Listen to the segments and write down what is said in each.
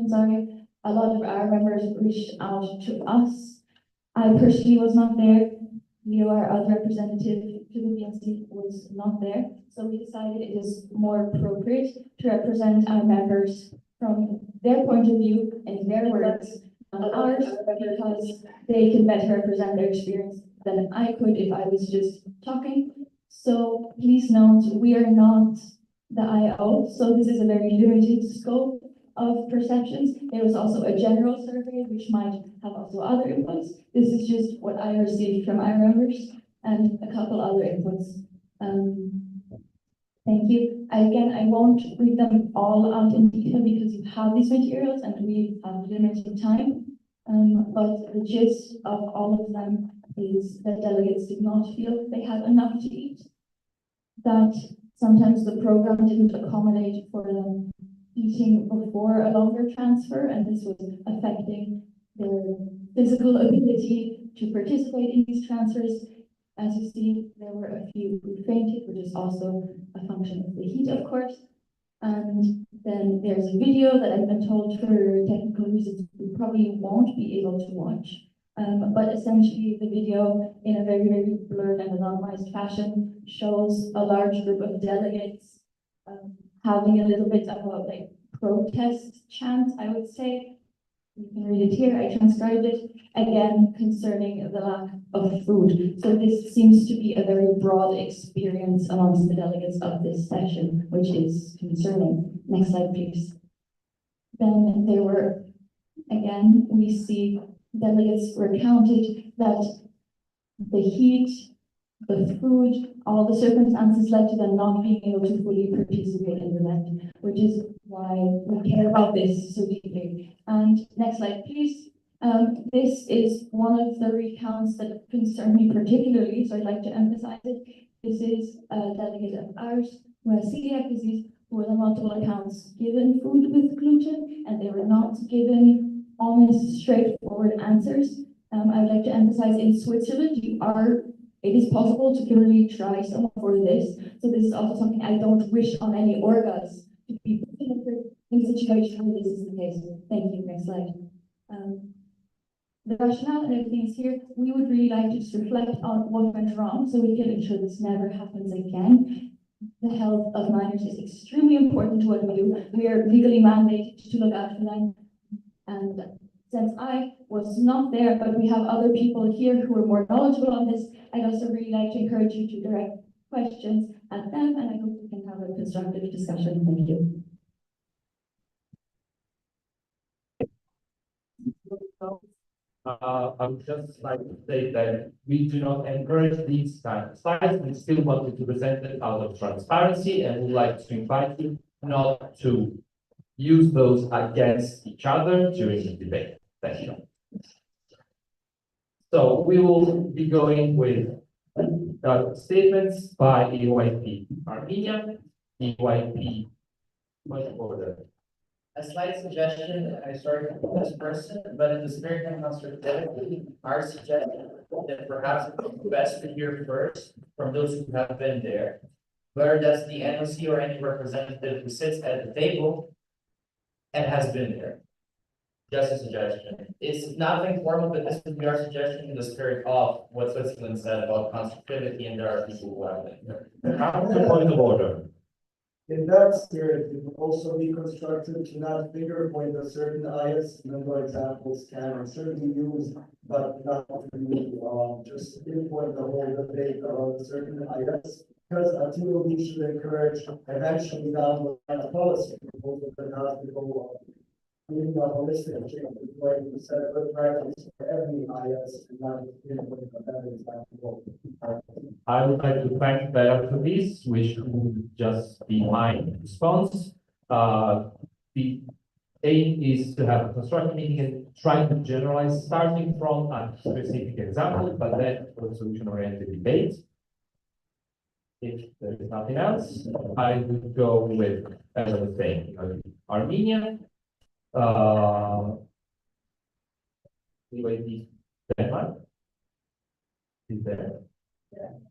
sorry, a lot of our members reached out to us. I personally was not there. Leo, our other representative to the BNC, was not there. So we decided it is more appropriate to represent our members from their point of view in their words, not ours, because they can better represent their experience than I could if I was just talking. So please note, we are not the IO, so this is a very limited scope of perceptions. There was also a general survey, which might have also other inputs. This is just what I received from our members and a couple other inputs. Thank you. Again, I won't read them all out in detail because you have these materials and we have limited time. But the gist of all of them is that delegates did not feel they had enough to eat, that sometimes the program didn't accommodate for them eating before a longer transfer, and this was affecting their physical ability to participate in these transfers. As you see, there were a few who fainted, which is also a function of the heat, of course. And then there's a video that I've been told for technical reasons we probably won't be able to watch. But essentially the video, in a very, very blurred and anonymized fashion, shows a large group of delegates having a little bit of a like protest chant, I would say. You can read it here, I transcribed it, again, concerning the lack of food. So this seems to be a very broad experience amongst the delegates of this session, which is concerning. Next slide, please. Then there were, again, we see delegates recounted that the heat, the food, all the circumstances led to them not being able to fully participate in the event, which is why we care about this so deeply. And next slide, please. This is one of the recounts that concern me particularly, so I'd like to emphasize it. This is a delegate of ours who has celiac disease, who was on multiple accounts given food with gluten, and they were not given honest, straightforward answers. I would like to emphasize in Switzerland, it is possible to purely try someone for this. So this is also something I don't wish on any orgas to be put in a situation where this is the case. Thank you. Next slide. The rationale and everything is here. We would really like to just reflect on what went wrong so we can ensure this never happens again. The health of minors is extremely important to what we do. We are legally mandated to look after them. And since I was not there, but we have other people here who are more knowledgeable on this, I'd also really like to encourage you to direct questions at them, and I hope we can have a constructive discussion. Thank you. I would just like to say that we do not encourage these kind of slides. We still wanted to present it out of transparency, and would like to invite you not to use those against each other during the debate session. So we will be going with statements by EYP Armenia, EYP, much order. A slight suggestion, I started with this person, but in the spirit of constructivity, our suggestion that perhaps it would be best to hear first from those who have been there, whether that's the NOC or any representative who sits at the table and has been there. Just a suggestion. It's nothing formal, but this would be our suggestion in the spirit of what Switzerland said about constructivity, and there are people who have been there. The point of order. In that spirit, it would also be constructive to not finger point a certain IS, number examples can certainly use, but not to just pinpoint the whole debate about a certain IS. Because until we should encourage eventually down the line a policy proposal that has to go in a holistic change, like we said, good practice for every IS and not just pinpoint that example. I would like to thank Bella for this, which would just be my response. The aim is to have a constructive meeting and try to generalize, starting from a specific example, but then for a solution-oriented debate. If there is nothing else, I would go with, as I was saying, Armenia, Denmark is there.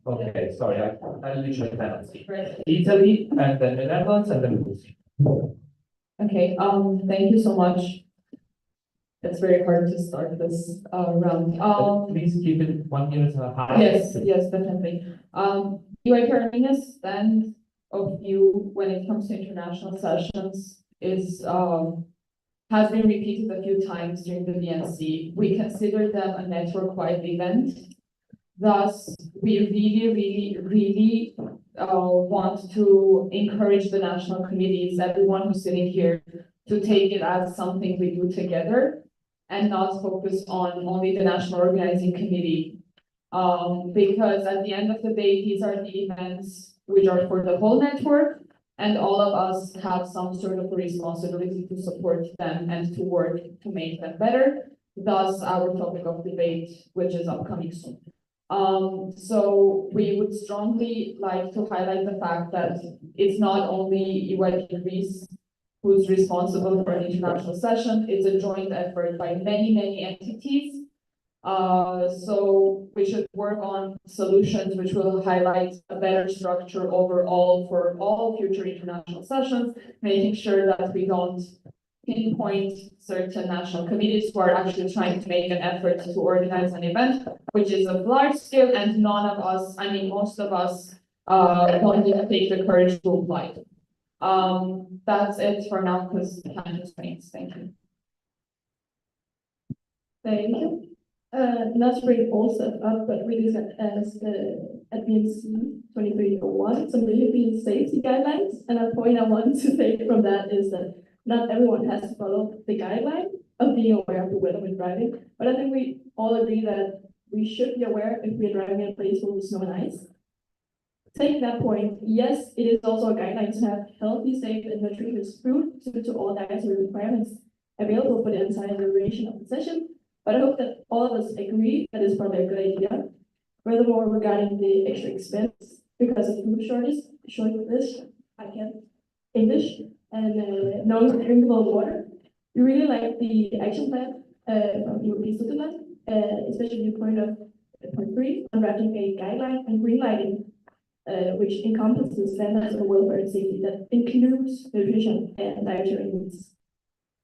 Okay, sorry, I literally cannot see. Italy, and then the Netherlands, and then Lucy. Okay, thank you so much. It's very hard to start this round. Please keep it 1 minute and a half. Yes, definitely. UI Carolina's stand of view when it comes to international sessions is has been repeated a few times during the BNC. We consider them a network-wide event. Thus, we really want to encourage the national committees, everyone who's sitting here, to take it as something we do together and not focus on only the national organizing committee. Because at the end of the day, these are the events which are for the whole network, and all of us have some sort of a responsibility to support them and to work to make them better. Thus, our topic of debate, which is upcoming soon. So we would strongly like to highlight the fact that it's not only EYP Greece who's responsible for an international session, it's a joint effort by many entities. So we should work on solutions which will highlight a better structure overall for all future international sessions, making sure that we don't pinpoint certain national committees who are actually trying to make an effort to organize an event, which is of large scale, and none of us, I mean, most of us, don't even take the courage to apply. That's it for now, because time constraints. Thank you. Thank you. Not to bring all stuff up, but we use it as the at BNC 2301, some European safety guidelines. And a point I want to take from that is that not everyone has to follow the guideline of being aware of the weather when driving. But I think we all agree that we should be aware if we're driving in a place where there's snow and ice. Taking that point, yes, it is also a guideline to have healthy, safe, and nutritious food to all dietary requirements available for the entire duration of the session. But I hope that all of us agree that is probably a good idea. Furthermore, regarding the extra expense because of food shortage, I can't English, and non-drinkable water. We really like the action plan from European Switzerland, especially the point of point 3, unwrapping a guideline and green lighting, which encompasses standards of welfare and safety that includes nutrition and dietary needs.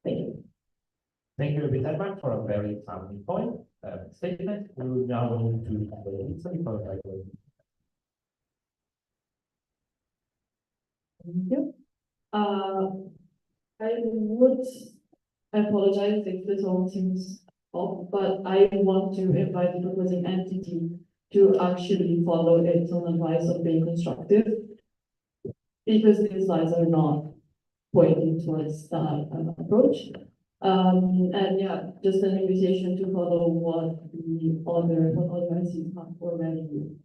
Thank you. Thank you, Denmark, for a very timely point statement. We will now move to the followed by the. Thank you. I would apologize if this all seems off, but I want to invite the proposing entity to actually follow its own advice of being constructive, because these slides are not pointing towards that approach. And yeah, just an invitation to follow what other entities have already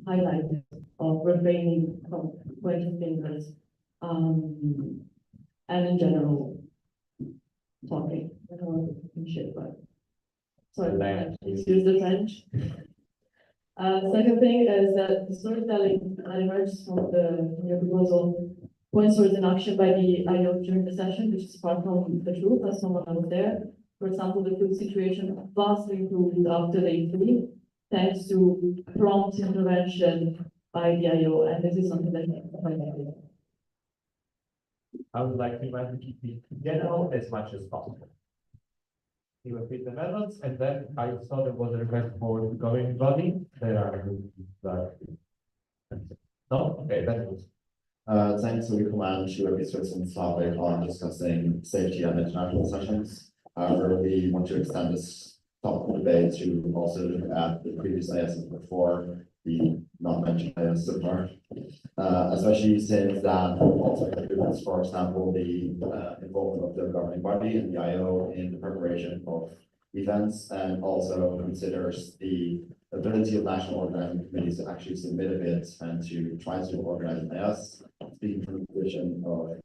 highlighted of refraining from pointing fingers, and in general, talking. I don't know shit, but sorry, excuse the French. Second thing is that the storytelling that emerges from your proposal points towards an action by the IO during the session, which is far from the truth, as someone out there. For example, the food situation vastly improved after day 3, thanks to prompt intervention by the IO, and this is something that I would like to invite to keep it general as much as possible. You repeat the amendments, and then I saw there was a request for the governing body. There are no? Okay, that was. Thanks, we command to be Switzerland's topic on discussing safety and international sessions. However, we want to extend this topic debate to also look at the previous ISs before the not mentioned IS so far. Especially since that also includes, for example, the involvement of the governing body and the IO in the preparation of events, and also considers the ability of national organizing committees to actually submit a bid and to try to organize an IS. Speaking from the position of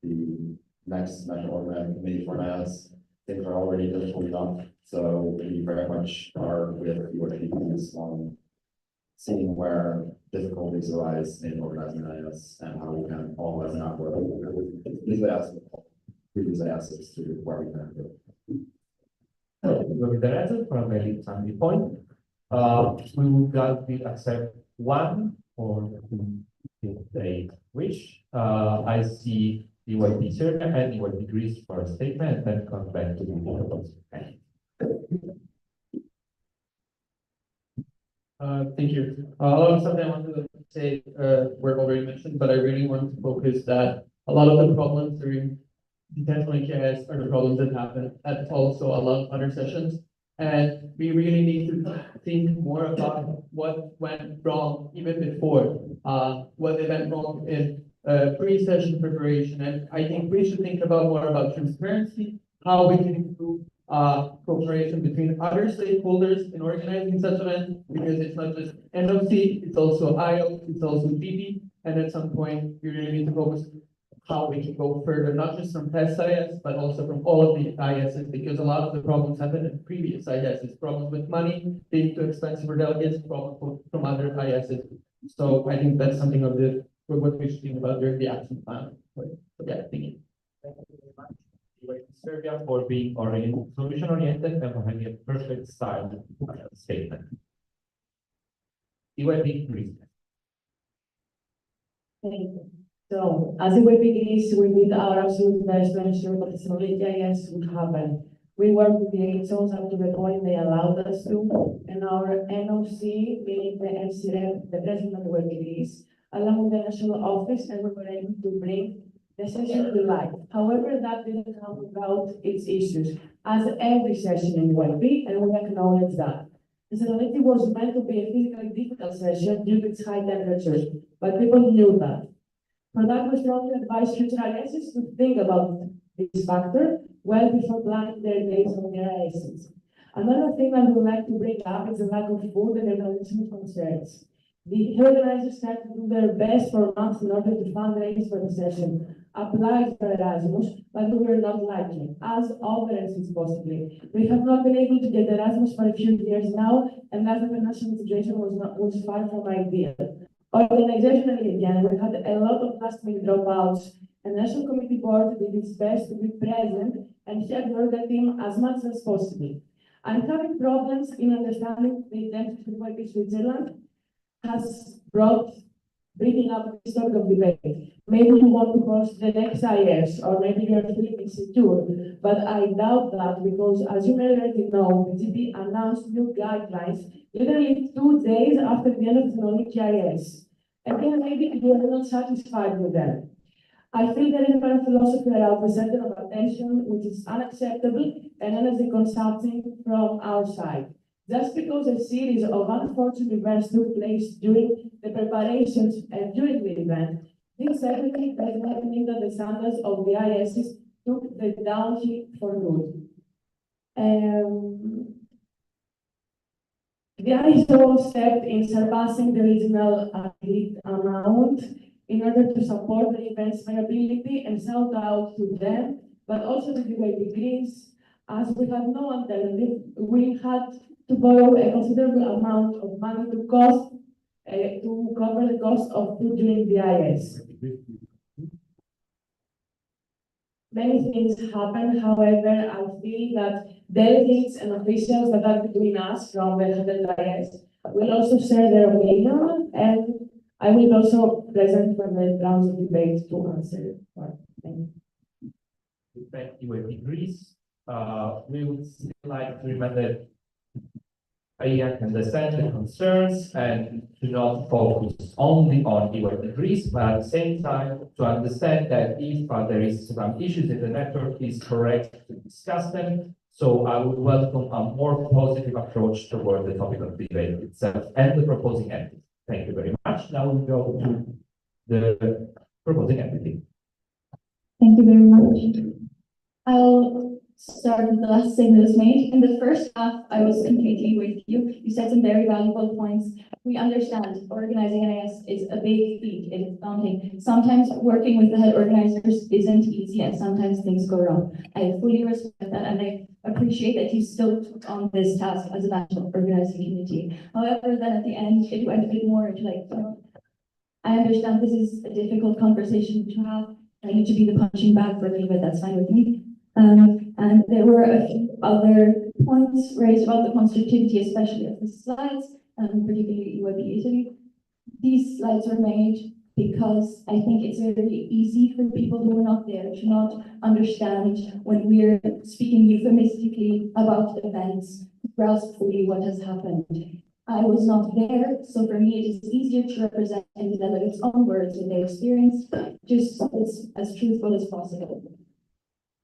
the next national organizing committee for an IS, things are already difficult enough. So we very much are with your views on seeing where difficulties arise in organizing an IS and how we can all as an network previous ISs to where we can go. With the answer from a very timely point. We would gladly accept one or two if they wish. I see EYP Serbia and EYP Greece for a statement, and then come back to the proposal. Thank you. A lot of stuff I wanted to say, were already mentioned, but I really want to focus that a lot of the problems during detention KS are the problems that happen at also a lot of other sessions. And we really need to think more about what went wrong even before, what they went wrong in pre-session preparation. And I think we should think about more about transparency, how we can improve cooperation between other stakeholders in organizing such events, because it's not just NOC, it's also IO, it's also DB, and at some point, you really need to focus how we can go further, not just from past IS, but also from all of the ISs, because a lot of the problems happened in previous ISs, problems with money, being too expensive for delegates, problems from other ISs. So I think that's something of the, what we should think about during the action plan. So yeah, thank you. Thank you very much. Serbia for being solution oriented and for having a perfect style statement. EYP Greece. Thank you. So, as EYP Greece, we did our absolute best to ensure that the solid GIS would happen. We worked with the HOs up to the point they allowed us to, and our NOC, meaning the NCREP, the president of EYP Greece, along with the national office, and we were able to bring the session to life. However, that didn't come without its issues, as every session in EYP, and we acknowledge that. The Thessaloniki was meant to be a physically difficult session due to its high temperatures, but people knew that. For that, we strongly advise future ISs to think about this factor well before planning their days on their ISs. Another thing I would like to bring up is the lack of food and organizational concerns. The organizers tried to do their best for months in order to fundraise for the session, applied for Erasmus, but we were not lucky, as other entities possibly. We have not been able to get Erasmus for a few years now, and that the financial situation was far from ideal. Organizationally, again, we had a lot of last-minute dropouts, and the National Committee Board did its best to be present and help the org team as much as possible. I'm having problems in understanding the intention of EYP Switzerland has bringing up this sort of debate. Maybe you want to host the next IS, or maybe you're feeling insecure, but I doubt that because, as you may already know, the GB announced new guidelines literally 2 days after the end of the Thessaloniki IS. Again, maybe you are not satisfied with them. I feel there is a kind of philosophy around the center of attention, which is unacceptable and energy consumpting from our side. Just because a series of unfortunate events took place during the preparations and during the event, this certainly does not mean that the standards of the ISs took the downhill for good. The ISO stepped in surpassing the original agreed amount in order to support the event's viability, and shout out to them, but also to the EYP Greece, as we had no alternative. We had to borrow a considerable amount of money to cover the cost of food during the IS. Many things happen, however, I feel that delegates and officials that are between us from the IS will also share their opinion, and I will also present for the rounds of debate to answer. Thank you. Thank you, EYP Greece. We would still like to remember I understand the concerns and to not focus only on EYP Greece, but at the same time to understand that if there is some issues in the network, it's correct to discuss them. So I would welcome a more positive approach toward the topic of debate itself and the proposing entity. Thank you very much. Now we'll go to the proposing entity. Thank you very much. I'll start with the last statement that was made. In the first half, I was completely with you. You said some very valuable points. We understand organizing an IS is a big feat. It is daunting. Sometimes working with the head organizers isn't easy, and sometimes things go wrong. I fully respect that, and I appreciate that you still took on this task as a national organizing committee. However, then at the end, it went a bit more into like, I understand this is a difficult conversation to have. I need to be the punching bag for a little bit. That's fine with me. And there were a few other points raised about the constructivity, especially of the slides, particularly EYP Italy. These slides were made because I think it's very easy for people who are not there to not understand when we're speaking euphemistically about events, grasp fully what has happened. I was not there, so for me it is easier to represent in the delegates' own words what they experienced, just as truthful as possible.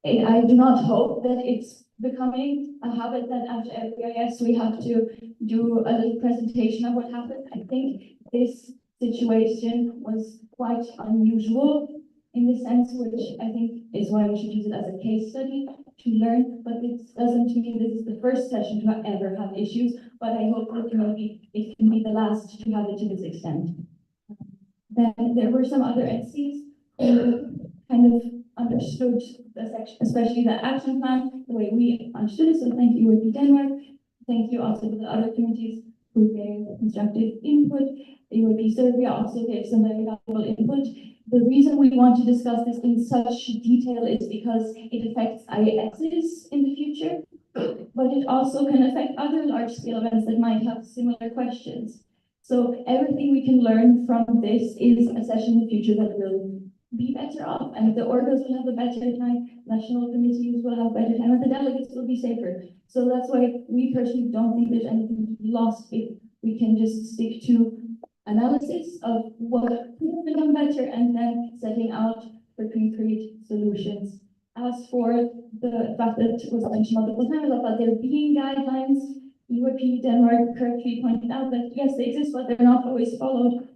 And I do not hope that it's becoming a habit that after every IS we have to do a little presentation of what happened. I think this situation was quite unusual in the sense which I think is why we should use it as a case study to learn, but this doesn't mean this is the first session to ever have issues, but I hope that maybe it can be the last to have it to this extent. Then there were some other entities who kind of understood the section, especially the action plan, the way we understood it. So thank you, UAP Denmark. Thank you also to the other committees who gave constructive input. The UAP Serbia also gave some very valuable input. The reason we want to discuss this in such detail is because it affects ISs in the future, but it also can affect other large-scale events that might have similar questions. So everything we can learn from this is a session in the future that will be better off, and the organs will have a better time, national committees will have better time, and the delegates will be safer. So that's why we personally don't think there's anything to be lost if we can just stick to analysis of what could have been done better and then setting out for concrete solutions. As for the fact that it was mentioned multiple times about there being guidelines, UAP Denmark correctly pointed out that yes, they exist, but they're not always followed.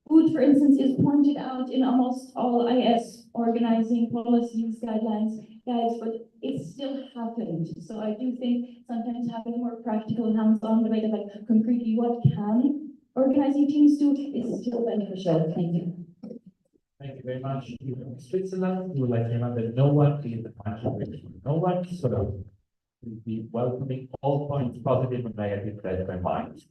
Food, for instance, is pointed out in almost all IS organizing policies, guidelines, guides, but it still happened. So I do think sometimes having more practical hands-on debate of like concretely what can organizing teams do is still beneficial. Thank you. Thank you very much. Switzerland, we would like to remember that no one is the country, no one, so we'll be welcoming all points, positive and negative, that in mind.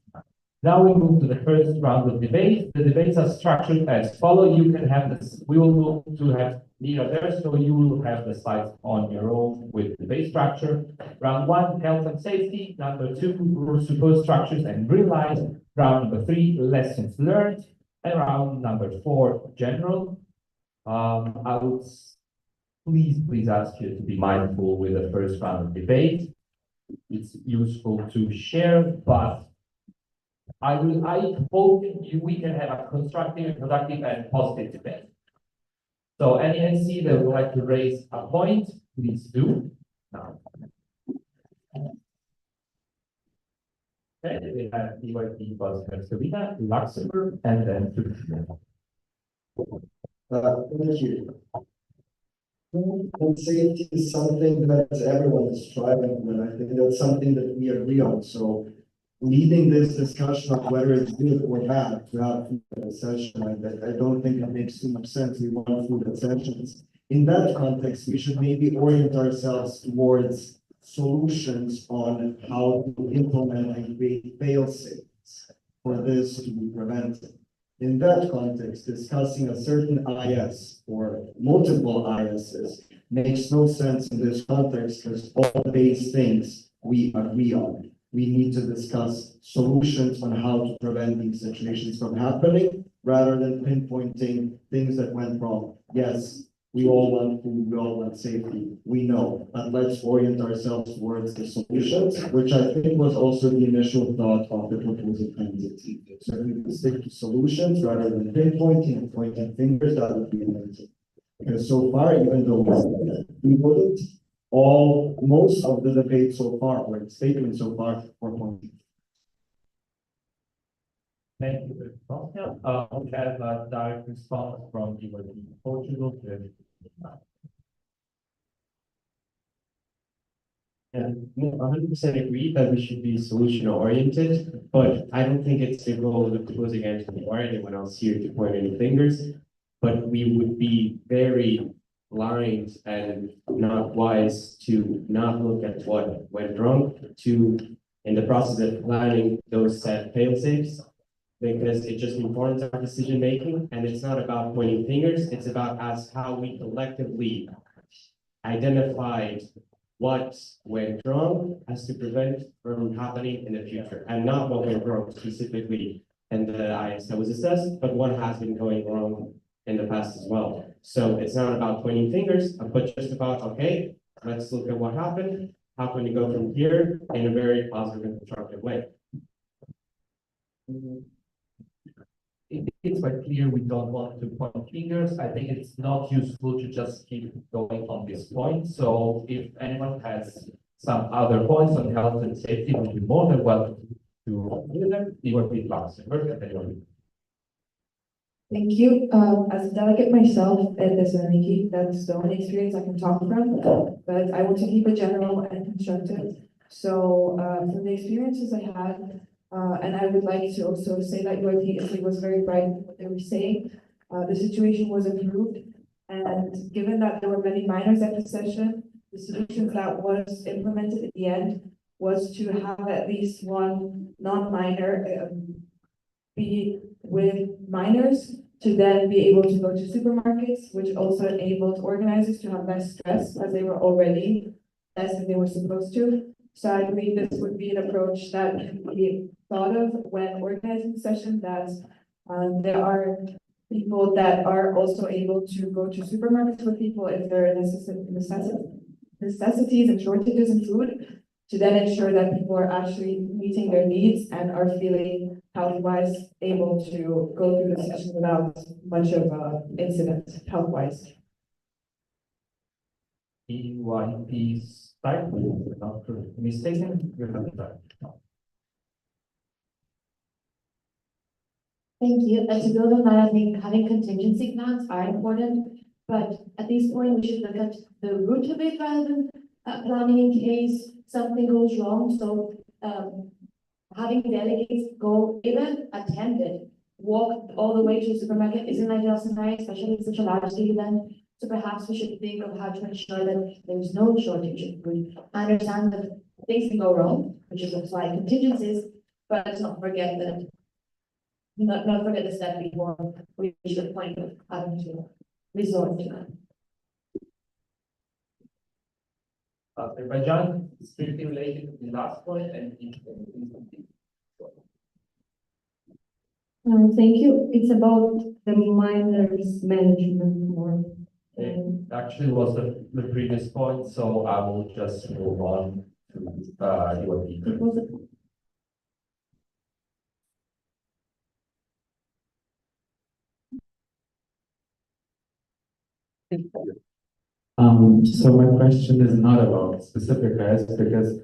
Now we move to the first round of debate. The debates are structured as follows. You can have this, we will move to have Nina there, so you will have the slides on your own with the debate structure. Round one, health and safety. Number two, supposed structures and green light. Round number three, lessons learned. And round number four, general. I would please ask you to be mindful with the first round of debate. It's useful to share, but I hope we can have a constructive, productive, and positive debate. So any NC that would like to raise a point, please do now. Okay, we have EYP plus Herzegovina, Luxembourg, and then Turkey. Thank you. And safety is something that everyone is striving for, and I think that's something that we agree on. So leading this discussion of whether it's good or bad to have food at a session, I don't think it makes too much sense. We want food at sessions. In that context, we should maybe orient ourselves towards solutions on how to implement and create fail-safes for this to be prevented. In that context, discussing a certain IS or multiple ISs makes no sense in this context because all these things we agree on. We need to discuss solutions on how to prevent these situations from happening rather than pinpointing things that went wrong. Yes, we all want food, we all want safety, we know, but let's orient ourselves towards the solutions, which I think was also the initial thought of the proposal candidate. So we can stick to solutions rather than pinpointing and pointing fingers, that would be amazing. Because so far, even though we wouldn't, most of the debate so far, or the statement so far, were pointing. Thank you very much. We have a direct response from Portugal. And 100% agree that we should be solution oriented, but I don't think it's the role of the proposing entity or anyone else here to point any fingers. But we would be very blind and not wise to not look at what went wrong in the process of planning those set fail safes, because it just informs our decision making, and it's not about pointing fingers, it's about how we collectively identified what went wrong as to prevent from happening in the future, and not what went wrong specifically and the IS that was assessed, but what has been going wrong in the past as well. So it's not about pointing fingers, but just about, okay, let's look at what happened. How can we go from here in a very positive and constructive way? It's quite clear we don't want to point fingers. I think it's not useful to just keep going on this point. So if anyone has some other points on health and safety, we'll be more than welcome to do them. You will be last. Thank you. As a delegate myself at Thessaloniki, that's the only experience I can talk from, but I want to keep it general and constructive. So, from the experiences I had, and I would like to also say that UIP Italy was very bright in what they were saying. The situation was improved, and given that there were many minors at the session, the solution that was implemented at the end was to have at least one non-minor be with minors to then be able to go to supermarkets, which also enabled organizers to have less stress as they were already less than they were supposed to. So I believe this would be an approach that can be thought of when organizing sessions, that there are people that are also able to go to supermarkets with people if there are necessities and shortages in food, to then ensure that people are actually meeting their needs and are feeling health-wise able to go through the session without much of incident health-wise. EYP's type, if I'm not mistaken, you have that. Thank you. And to build on that, I think having contingency plans are important, but at this point, we should look at the root of it rather than planning in case something goes wrong. So having delegates go, even attended, walk all the way to the supermarket isn't an ideal scenario, especially in such a large city event. So perhaps we should think of how to ensure that there's no shortage of food. I understand that things can go wrong, which is why contingencies, but let's not forget that, not forget the step before we reach the point of having to resort to that. Azerbaijan is strictly related to the last point and Thank you. It's about the minors management more. it actually was the previous point, so I will just move on to your It So my question is not about specific guys, because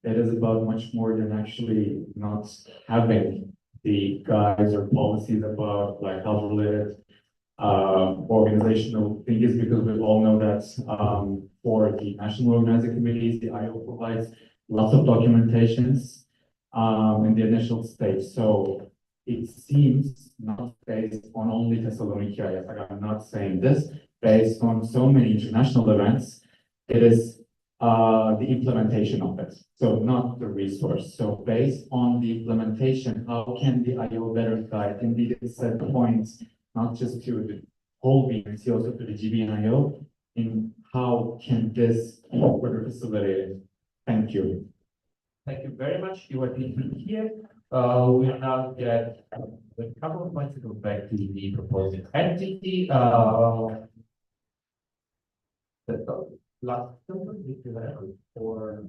it is about much more than actually not having the guides or policies about like health related organizational things, because we all know that for the national organizing committees, the IO provides lots of documentations in the initial stage. So it seems not based on only Thessaloniki. Like, I'm not saying this, based on so many international events, it is the implementation of it. So not the resource. So based on the implementation, how can the IO better guide? Indeed, it set points, not just to the whole BNC, also to the GBNIO, in how can this be further facilitated? Thank you. Thank you very much. You are here. We now get a couple of points to go back to the proposed entity. The last number, if you have, or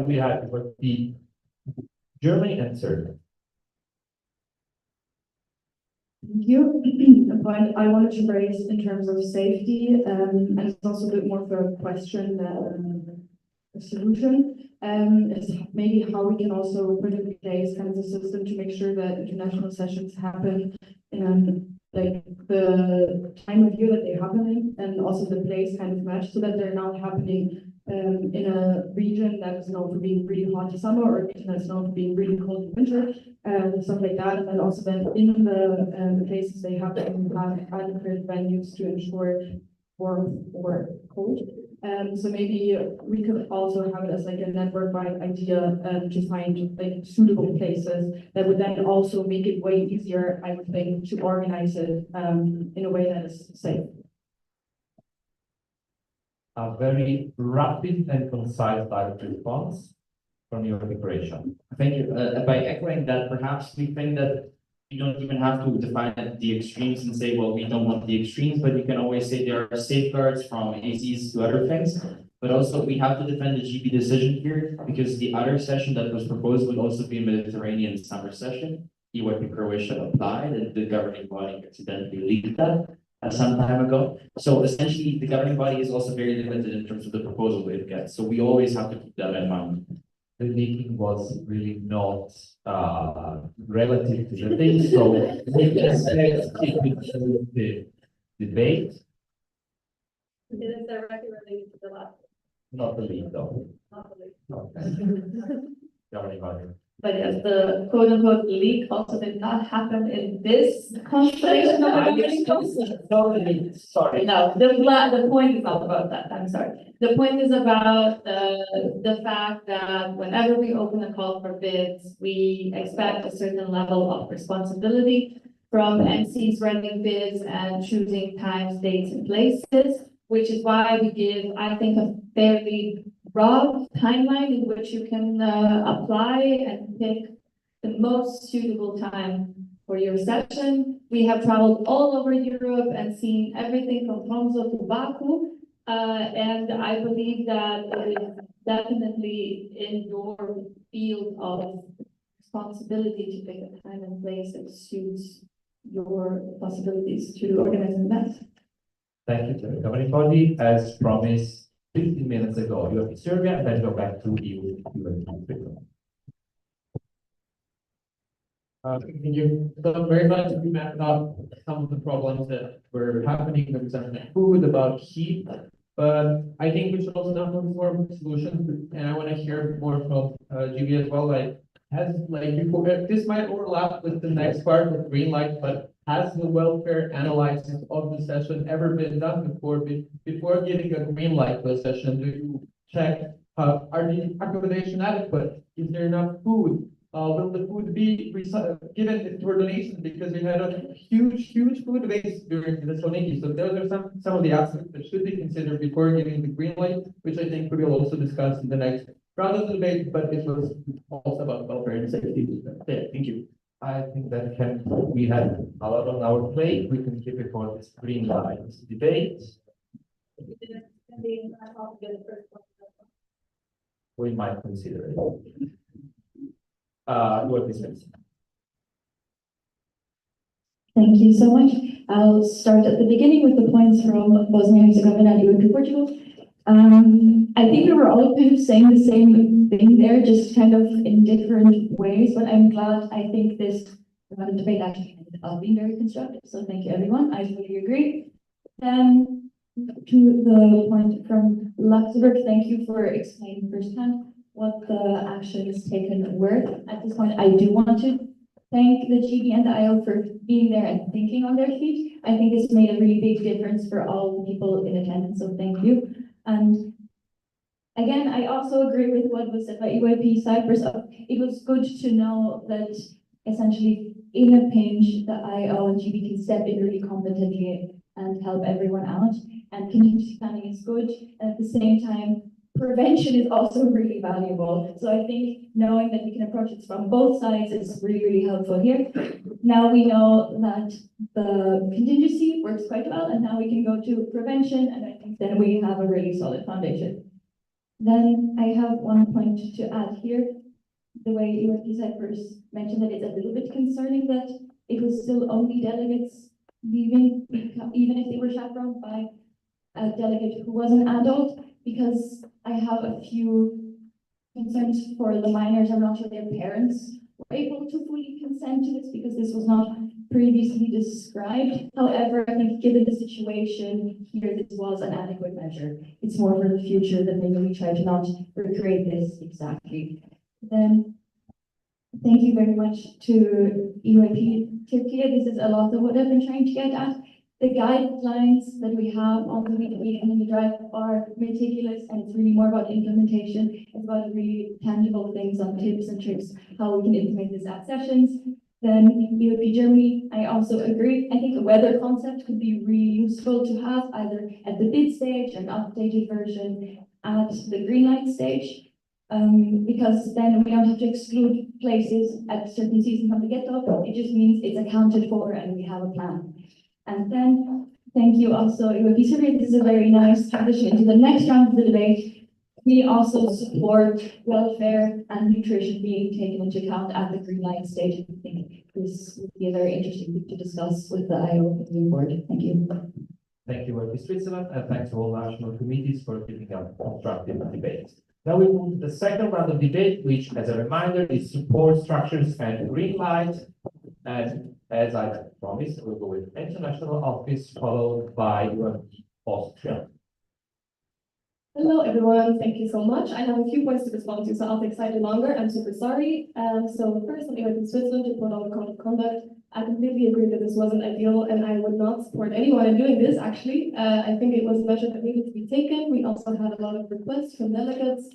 we had the Germany and Serbia. Thank you. The point I wanted to raise in terms of safety, and it's also a bit more of a question than a solution, is maybe how we can also put in place kind of a system to make sure that international sessions happen in like the time of year that they happen in, and also the place kind of match, so that they're not happening in a region that is known for being really hot in summer, or a region that's known for being really cold in winter, and stuff like that. And then also then in the places they have to have adequate venues to ensure warmth or cold. So maybe we could also have it as like a network-wide idea, to find like suitable places that would then also make it way easier, I would think, to organize it in a way that is safe. A very rapid and concise direct response. from your preparation. Thank you. By echoing that, perhaps we think that you don't even have to define the extremes and say, well, we don't want the extremes, but you can always say there are safeguards from ACs to other things. But also we have to defend the GB decision here because the other session that was proposed would also be a Mediterranean summer session. EYP Croatia applied and the governing body accidentally leaked that some time ago. So essentially the governing body is also very limited in terms of the proposal it gets. So we always have to keep that in mind. The leaking was really not relative to the thing, so we can keep it to the debate, It is directly related to the last, not the leak though. not the least. Okay. Governing body. But yes, the quote unquote leak also did not happen in this constellation of governing bodies. Sorry. No, the point is not about that, I'm sorry. The point is about the fact that whenever we open a call for bids, we expect a certain level of responsibility from NCs running bids and choosing times, dates, and places, which is why we give, I think, a fairly broad timeline in which you can apply and pick the most suitable time for your session. We have traveled all over Europe and seen everything from Tromsø to Baku. And I believe that it is definitely in your field of responsibility to pick a time and place that suits your possibilities to organize an event. Thank you to the governing body. As promised 15 minutes ago, you have Serbia and then go back to you. Thank you. So very much we mapped out some of the problems that were happening, for example, food, about heat. But I think we should also now look for solutions, and I want to hear more from GB as well. Like, this might overlap with the next part with green light, but has the welfare analysis of the session ever been done before giving a green light to a session? Do you check are the accommodation adequate? Is there enough food? Will the food be given for donation? Because we had a huge food waste during the Thessaloniki. So those are some of the aspects that should be considered before giving the green light, which I think we will also discuss in the next round of the debate, but it was also about welfare and safety. Yeah, thank you. I think that we have a lot on our plate. We can keep it for this green light debate. We might consider it. Your business. Thank you so much. I'll start at the beginning with the points from Bosnia and Herzegovina and Portugal. I think we were all kind of saying the same thing there, just kind of in different ways, but I'm glad I think this debate actually ended up being very constructive. So thank you, everyone. I fully agree. Then to the point from Luxembourg, thank you for explaining firsthand what the actions taken were. At this point, I do want to thank the GB and the IO for being there and thinking on their feet. I think this made a really big difference for all the people in attendance, so thank you. And again, I also agree with what was said by EYP Cyprus. It was good to know that essentially in a pinch, the IO and GB can step in really competently and help everyone out. And contingency planning is good. And at the same time, prevention is also really valuable. So I think knowing that we can approach it from both sides is really, really helpful here. Now we know that the contingency works quite well, and now we can go to prevention, and I think then we have a really solid foundation. Then I have one point to add here. The way EYP Cyprus mentioned that it's a little bit concerning that it was still only delegates leaving, even if they were chaperoned by a delegate who was an adult, because I have a few concerns for the minors. I'm not sure their parents were able to fully consent to this because this was not previously described. However, I think given the situation here, this was an adequate measure. It's more for the future that maybe we try to not recreate this exactly. Then, thank you very much to EYP Turkey. This is a lot of what I've been trying to get at. The guidelines that we have on the weekly and the drive are meticulous, and it's really more about implementation. It's about really tangible things on tips and tricks, how we can implement this at sessions. Then EYP Germany, I also agree. I think a weather concept could be really useful to have either at the bid stage, an updated version at the green light stage. Because then we don't have to exclude places at certain seasons from the get-go. It just means it's accounted for and we have a plan. And then, thank you also, it would be super, this is a very nice transition to the next round of the debate. We also support welfare and nutrition being taken into account at the green light stage. I think this would be a very interesting thing to discuss with the IO moving forward. Thank you. Thank you, Working Switzerland, and thanks to all national committees for keeping up constructive debate. Now we move to the second round of debate, which, as a reminder, is support structures and green light. And as I promised, we'll go with international office, followed by Austria. Hello, everyone. Thank you so much. I have a few points to respond to, so I'll take slightly longer. I'm super sorry. So first, on in Switzerland to put on the code of conduct. I completely agree that this wasn't ideal, and I would not support anyone in doing this, actually. I think it was a measure that needed to be taken. We also had a lot of requests from delegates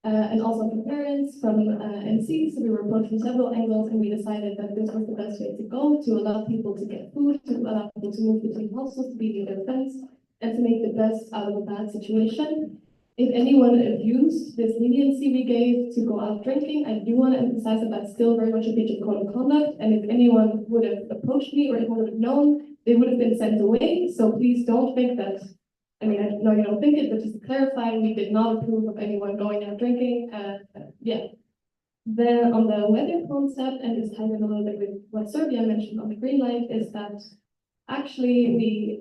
and also from parents, from NCs. So we were approached from several angles, and we decided that this was the best way to go, to allow people to get food, to allow people to move between households, to be in their friends, and to make the best out of a bad situation. If anyone abused this leniency we gave to go out drinking, I do want to emphasize that that's still very much a breach of code of conduct. And if anyone would have approached me or anyone would have known, they would have been sent away. So please don't think that, I mean, I know you don't think it, but just to clarify, we did not approve of anyone going out drinking. Yeah. Then on the weather concept, and this ties in a little bit with what Serbia mentioned on the green light, is that actually we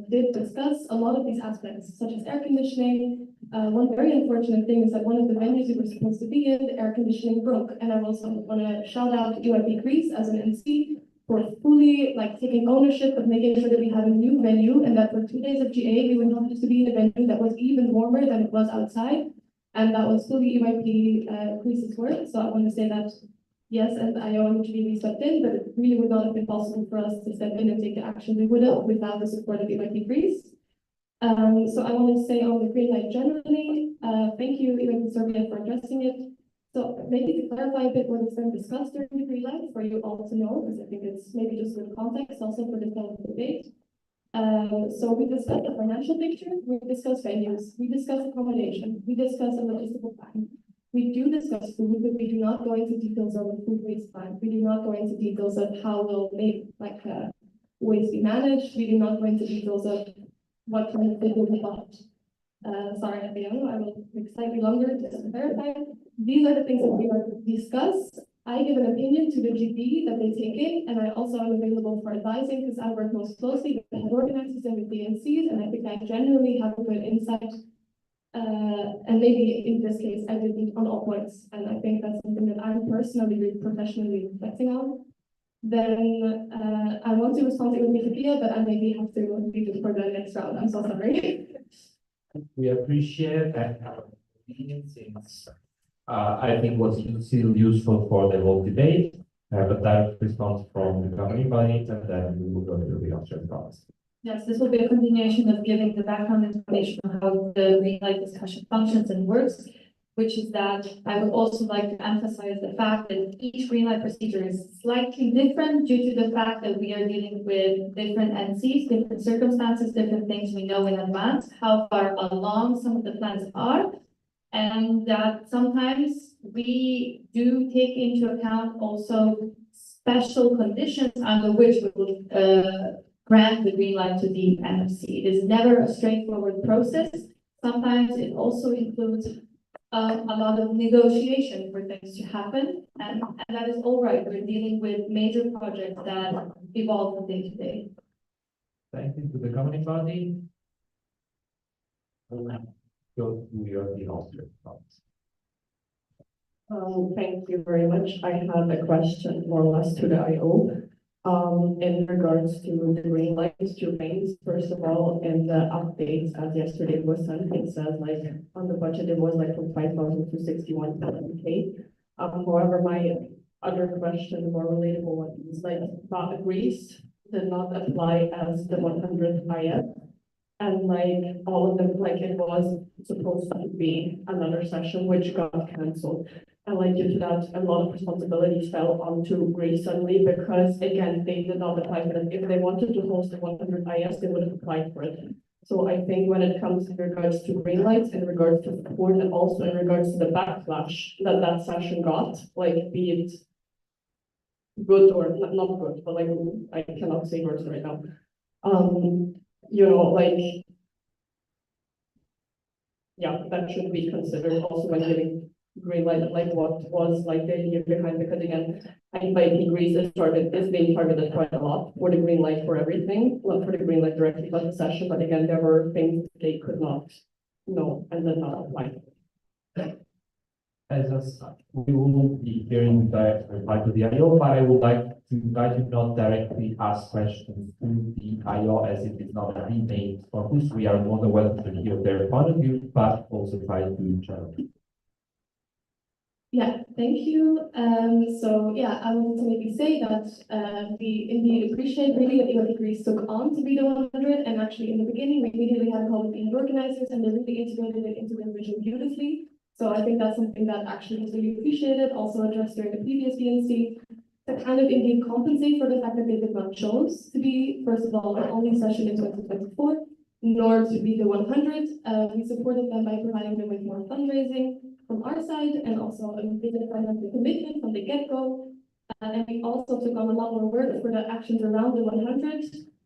did discuss a lot of these aspects, such as air conditioning. One very unfortunate thing is that one of the venues we were supposed to be in, the air conditioning broke. And I also want to shout out UIP Greece as an NC for fully taking ownership of making sure that we had a new venue and that for 2 days of GA, we would not have to be in a venue that was even warmer than it was outside. And that was fully UIP Greece's work. So I want to say that yes, and I want to be stepped in, but it really would not have been possible for us to step in and take the action we would have without the support of UIP Greece. So I want to say on the green light generally, thank you, UIP Serbia, for addressing it. So maybe to clarify a bit what has been discussed during the green light for you all to know, because I think it's maybe just good context also for this kind of debate. So we discussed the financial picture, we discussed venues, we discussed accommodation, we discussed a logistical plan. We do discuss food, but we do not go into details of the food waste plan. We do not go into details of how we'll make waste be managed. We do not go into details of what kind of food will be bought. Sorry, I will take slightly longer just to clarify. These are the things that we are to discuss. I give an opinion to the GP that they take in, and I also am available for advising because I work most closely with the head organizers and with BNCs, and I think I generally have a good insight. And maybe in this case, I didn't on all points, and I think that's something that I'm personally, really professionally reflecting on. Then I want to respond to Wikipedia, but I maybe have to leave it for the next round. I'm so sorry. We appreciate that since I think was still useful for the whole debate, but that response from the governing body, and then we will go to the Austrian province. Yes, this will be a continuation of giving the background information on how the green light discussion functions and works, which is that I would also like to emphasize the fact that each green light procedure is slightly different due to the fact that we are dealing with different NCs, different circumstances, different things we know in advance, how far along some of the plans are, and that sometimes we do take into account also special conditions under which we will grant the green light to the NFC. It is never a straightforward process. Sometimes it also includes a lot of negotiation for things to happen, and that is all right. We're dealing with major projects that evolve from day to day. Thank you to the governing body. Go to the Austrian province. Thank you very much. I have a question more or less to the IO. In regards to the green lights to rains, first of all, in the updates as yesterday was sent, it says on the budget, it was from 5,000 to 61,000K. However, my other question, more relatable one, is that Greece did not apply as the 100 IF. And all of them, it was supposed to be another session which got cancelled. And due to that, a lot of responsibilities fell onto Greece suddenly because again, they did not apply for it. If they wanted to host the 100 IS, they would have applied for it. So I think when it comes in regards to green lights, in regards to support, and also in regards to the backlash that that session got, like be it good or not good, but like I cannot say words right now. You know, like yeah, that should be considered also when giving green light, like what was like the idea behind, because again, I think by Greece is being targeted quite a lot for the green light for everything, not for the green light directly about the session, but again, there were things they could not know and then not apply. As we will be hearing direct reply to the IO, but I would like to invite you not directly ask questions to the IO as it is not a named focus. We are more than welcome to hear their point of view, but also try to challenge. Yeah, thank you. So yeah, I wanted to maybe say that we indeed appreciate really that EOT Greece took on to be the 100, and actually in the beginning we immediately had a call with the organizers and they really integrated it into their vision beautifully. So I think that's something that actually was really appreciated, also addressed during the previous BNC, to kind of indeed compensate for the fact that they did not choose to be, first of all, our only session in 2024, nor to be the 100. We supported them by providing them with more fundraising from our side, and also a bigger financial commitment from the get-go. And we also took on a lot more work for the actions around the 100,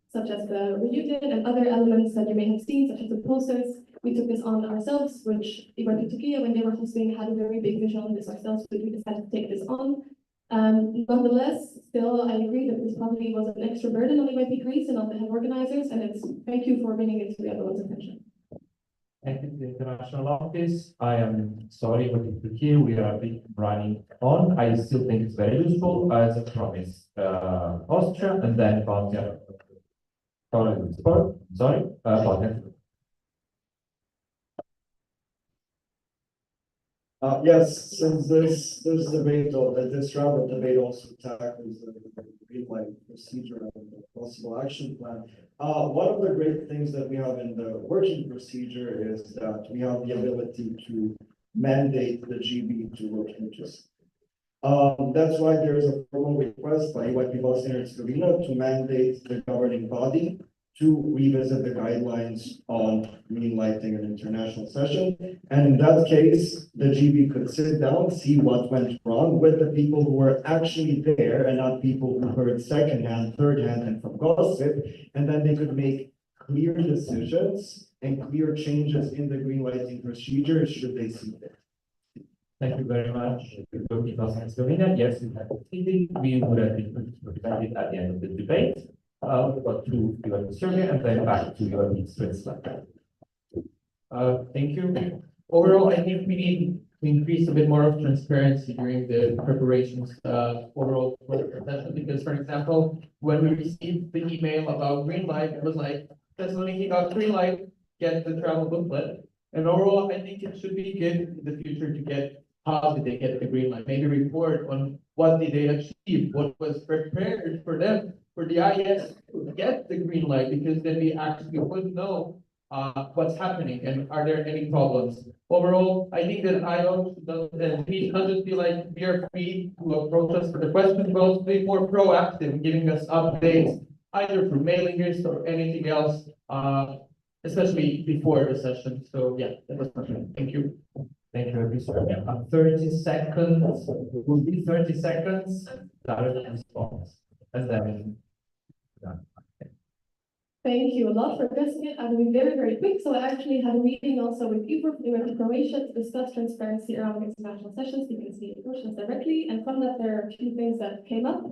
such as the reunion and other elements that you may have seen, such as the posters. We took this on ourselves, which Ivan Turkey, when they were hosting, had a very big vision on this ourselves, but we decided to take this on. Nonetheless, still, I agree that this probably was an extra burden on EYP Greece and on the organizers, and it's thank you for bringing it to everyone's attention. Thank you to the international office. I am sorry, but in Turkey we are a bit running on. I still think it's very useful as a promise. Austria and then Bosnia. Sorry, Bosnia. Yes, since this debate or this round of debate also tackles the green light procedure and the possible action plan. One of the great things that we have in the working procedure is that we have the ability to mandate the GB to look into it. That's why there is a formal request by EYP Bosnia and Herzegovina to mandate the governing body to revisit the guidelines on green lighting an international session. And in that case, the GB could sit down, see what went wrong with the people who were actually there and not people who heard secondhand, thirdhand, and from gossip. And then they could make clear decisions and clear changes in the green lighting procedure should they see fit. Thank you very much. Yes, we would have been presented at the end of the debate. We've got to your survey and then back to your Switzerland. Thank you. Overall, I think we need to increase a bit more of transparency during the preparations overall for the session, because, for example, when we received the email about green light, it was like, Thessaloniki got green light, get the travel booklet. And overall, I think it should be good in the future to get how did they get the green light, maybe report on what did they achieve, what was prepared for them, for the IS to get the green light, because then we actually would know what's happening and are there any problems. Overall, I think that IO doesn't just be like, we are free to approach us for the questions, but also be more proactive in giving us updates, either through mailing lists or anything else, especially before the session. So yeah, that was my point. Thank you. Thank you, everyone. 30 seconds, will be 30 seconds, direct response, and then done. Thank you a lot for addressing it. I will be very, very quick. So I actually had a meeting also with Igor from Croatia to discuss transparency around international sessions. You can see questions directly, and from that there are a few things that came up,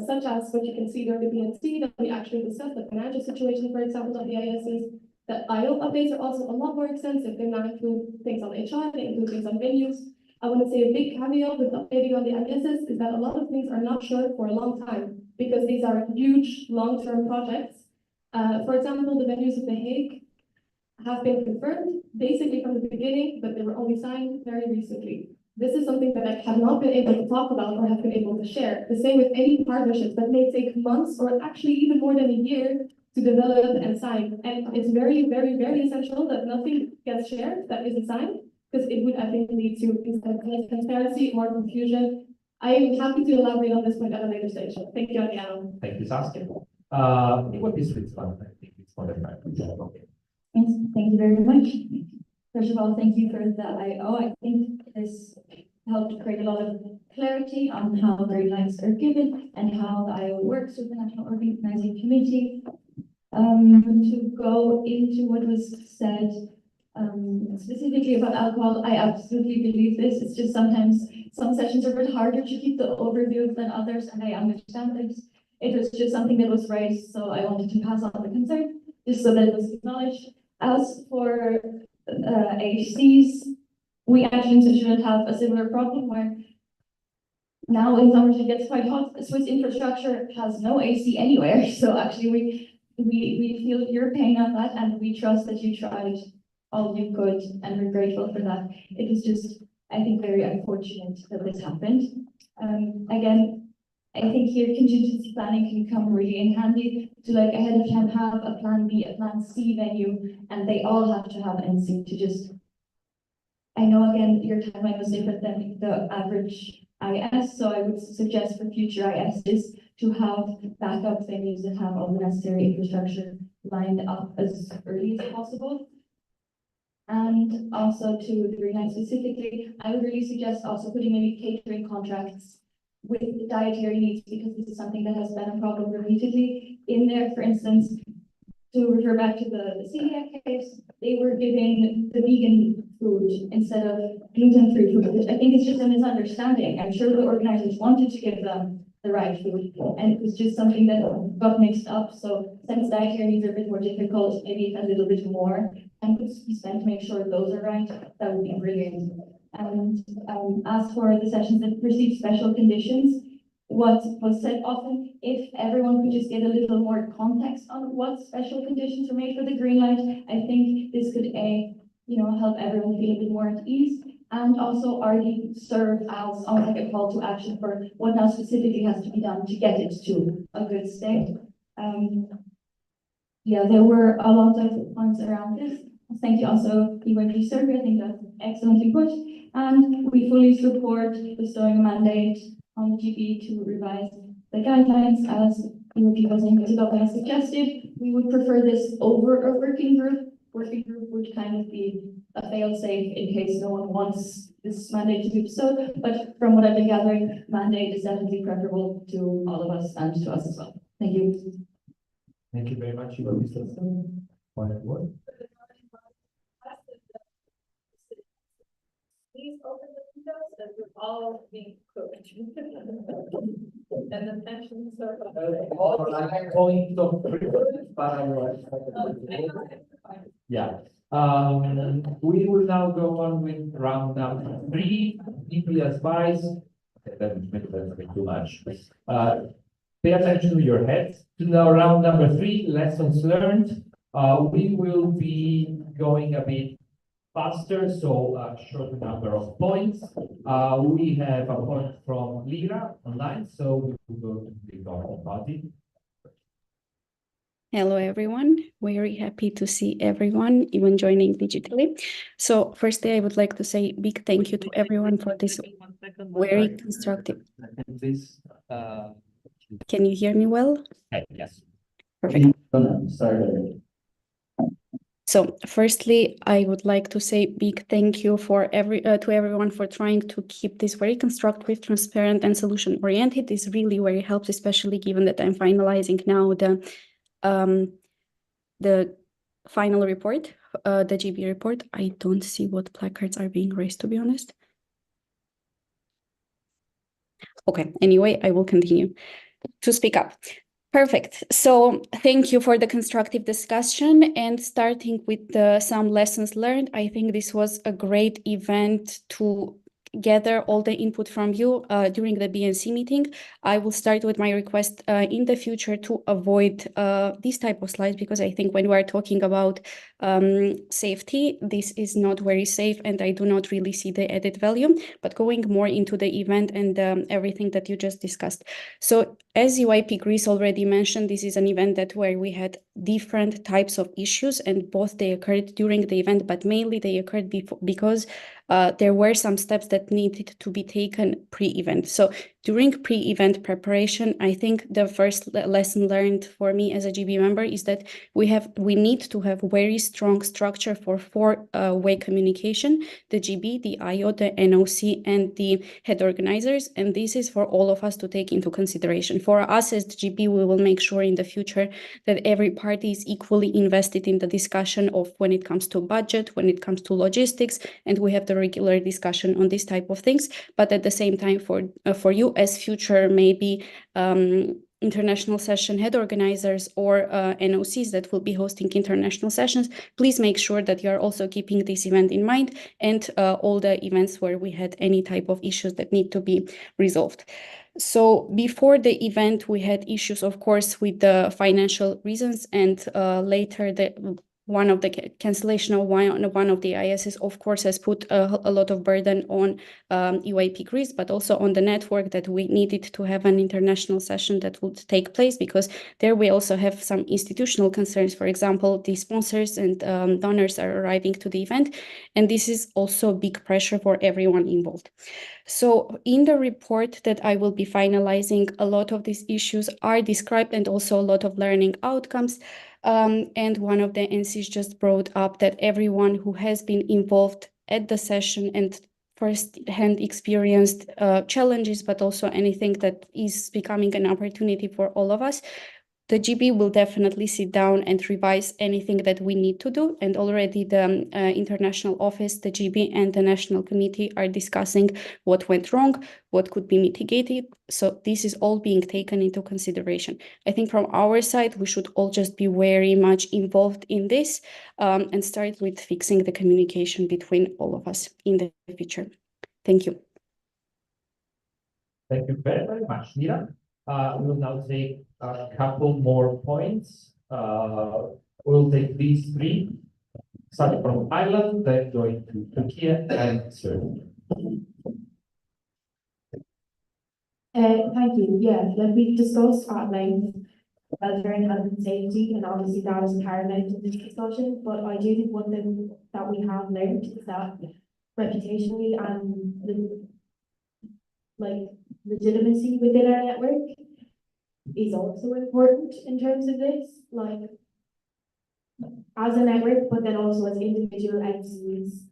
such as what you can see during the BNC that we actually discussed, the financial situation, for example, of the ISs. The IO updates are also a lot more extensive. They now include things on HR, they include things on venues. I want to say a big caveat with updating on the ISs is that a lot of things are not sure for a long time because these are huge long-term projects. For example, the venues of The Hague have been confirmed basically from the beginning, but they were only signed very recently. This is something that I have not been able to talk about or have been able to share. The same with any partnerships that may take months or actually even more than a year to develop and sign. And it's very, very, very essential that nothing gets shared that isn't signed, because it would, I think, lead to instead of less transparency, more confusion. I am happy to elaborate on this point at a later stage. Thank you, Adriano. Thank you, Saskia. It would be Switzerland, I think it's for the fact. Okay. Yes, thank you very much. First of all, thank you for the IO. I think this helped create a lot of clarity on how green lights are given and how the IO works with the National Organizing Committee. To go into what was said, specifically about alcohol, I absolutely believe this. It's just sometimes some sessions are a bit harder to keep the overview than others, and I understand this. It was just something that was raised, so I wanted to pass on the concern, just so that it was acknowledged. As for HCs, we actually shouldn't have a similar problem where now in summers it gets quite hot. Swiss infrastructure has no AC anywhere, so actually we feel your pain on that, and we trust that you tried all you could, and we're grateful for that. It was just, I think, very unfortunate that this happened. Again, I think here contingency planning can come really in handy to, like, ahead of time have a plan B, a plan C venue, and they all have to have NC to just. I know, again, your timeline was different than the average IS, so I would suggest for future ISs to have backup venues that have all the necessary infrastructure lined up as early as possible. And also to the green light specifically, I would really suggest also putting maybe catering contracts with dietary needs, because this is something that has been a problem repeatedly in there. For instance, to refer back to the celiac case, they were given the vegan food instead of gluten-free food, which I think is just a misunderstanding. I'm sure the organizers wanted to give them the right food, and it was just something that got mixed up. So since dietary needs are a bit more difficult, maybe a little bit more time could be spent to make sure those are right. That would be brilliant. And as for the sessions that receive special conditions, what was said often, if everyone could just get a little more context on what special conditions are made for the green light, I think this could help everyone feel a bit more at ease, and also already serve as almost like a call to action for what now specifically has to be done to get it to a good state. Yeah, there were a lot of points around this. Thank you also, EYP survey. I think that's excellently put, and we fully support bestowing a mandate on the GB to revise the guidelines as EYP was suggested. We would prefer this over a working group. Working group would kind of be a fail-safe in case no one wants this mandate to do so. But from what I've been gathering, mandate is definitely preferable to all of us and to us as well. Thank you. Thank you very much, Mr. Final word. Please open the windows and we're all being cooked. And the tensions are. I'm going yeah. We will now go on with round number 3, deeply advised. Okay, that's too much. Pay attention to your heads. To now round number 3, lessons learned. We will be going a bit faster, so a short number of points. We have a point from Lira online, so we will go to the government body. Hello, everyone. Very happy to see everyone, even joining digitally. So firstly, I would like to say big thank you to everyone for this very constructive. Please. Can you hear me well? Yes. Perfect. Sorry. So firstly, I would like to say big thank you for to everyone for trying to keep this very constructive, transparent, and solution-oriented. This really very helps, especially given that I'm finalizing now the final report, the GB report. I don't see what placards are being raised, to be honest. Okay, anyway, I will continue to speak up. Perfect. So thank you for the constructive discussion, and starting with some lessons learned. I think this was a great event to gather all the input from you during the BNC meeting. I will start with my request in the future to avoid these type of slides, because I think when we are talking about safety, this is not very safe, and I do not really see the added value. But going more into the event and everything that you just discussed. So as EYP Greece already mentioned, this is an event where we had different types of issues, and both they occurred during the event, but mainly they occurred because there were some steps that needed to be taken pre-event. So during pre-event preparation, I think the first lesson learned for me as a GB member is that we need to have very strong structure for four-way communication: the GB, the IO, the NOC, and the head organizers. And this is for all of us to take into consideration. For us as the GB, we will make sure in the future that every party is equally invested in the discussion of when it comes to budget, when it comes to logistics, and we have the regular discussion on this type of things. But at the same time, for you as future maybe international session head organizers or NOCs that will be hosting international sessions, please make sure that you are also keeping this event in mind and all the events where we had any type of issues that need to be resolved. So before the event, we had issues, of course, with the financial reasons, and later one of the cancellation of one of the ISs, of course, has put a lot of burden on EYP Greece, but also on the network, that we needed to have an international session that would take place, because there we also have some institutional concerns. For example, the sponsors and donors are arriving to the event, and this is also big pressure for everyone involved. So in the report that I will be finalizing, a lot of these issues are described, and also a lot of learning outcomes. And one of the NCs just brought up that everyone who has been involved at the session and first-hand experienced challenges, but also anything that is becoming an opportunity for all of us, the GB will definitely sit down and revise anything that we need to do. And already the international office, the GB, and the national committee are discussing what went wrong, what could be mitigated. So this is all being taken into consideration. I think from our side, we should all just be very much involved in this and start with fixing the communication between all of us in the future. Thank you. Thank you very, very much, Mira. We will now take a couple more points. We'll take these three, starting from Ireland, then going to Turkey and Serbia. Thank you. Yeah, like we've discussed at length, welfare and health and safety, and obviously that is paramount in this discussion. But I do think one thing that we have learned is that reputationally and legitimacy within our network is also important in terms of this, like as a network, but then also as individual entities,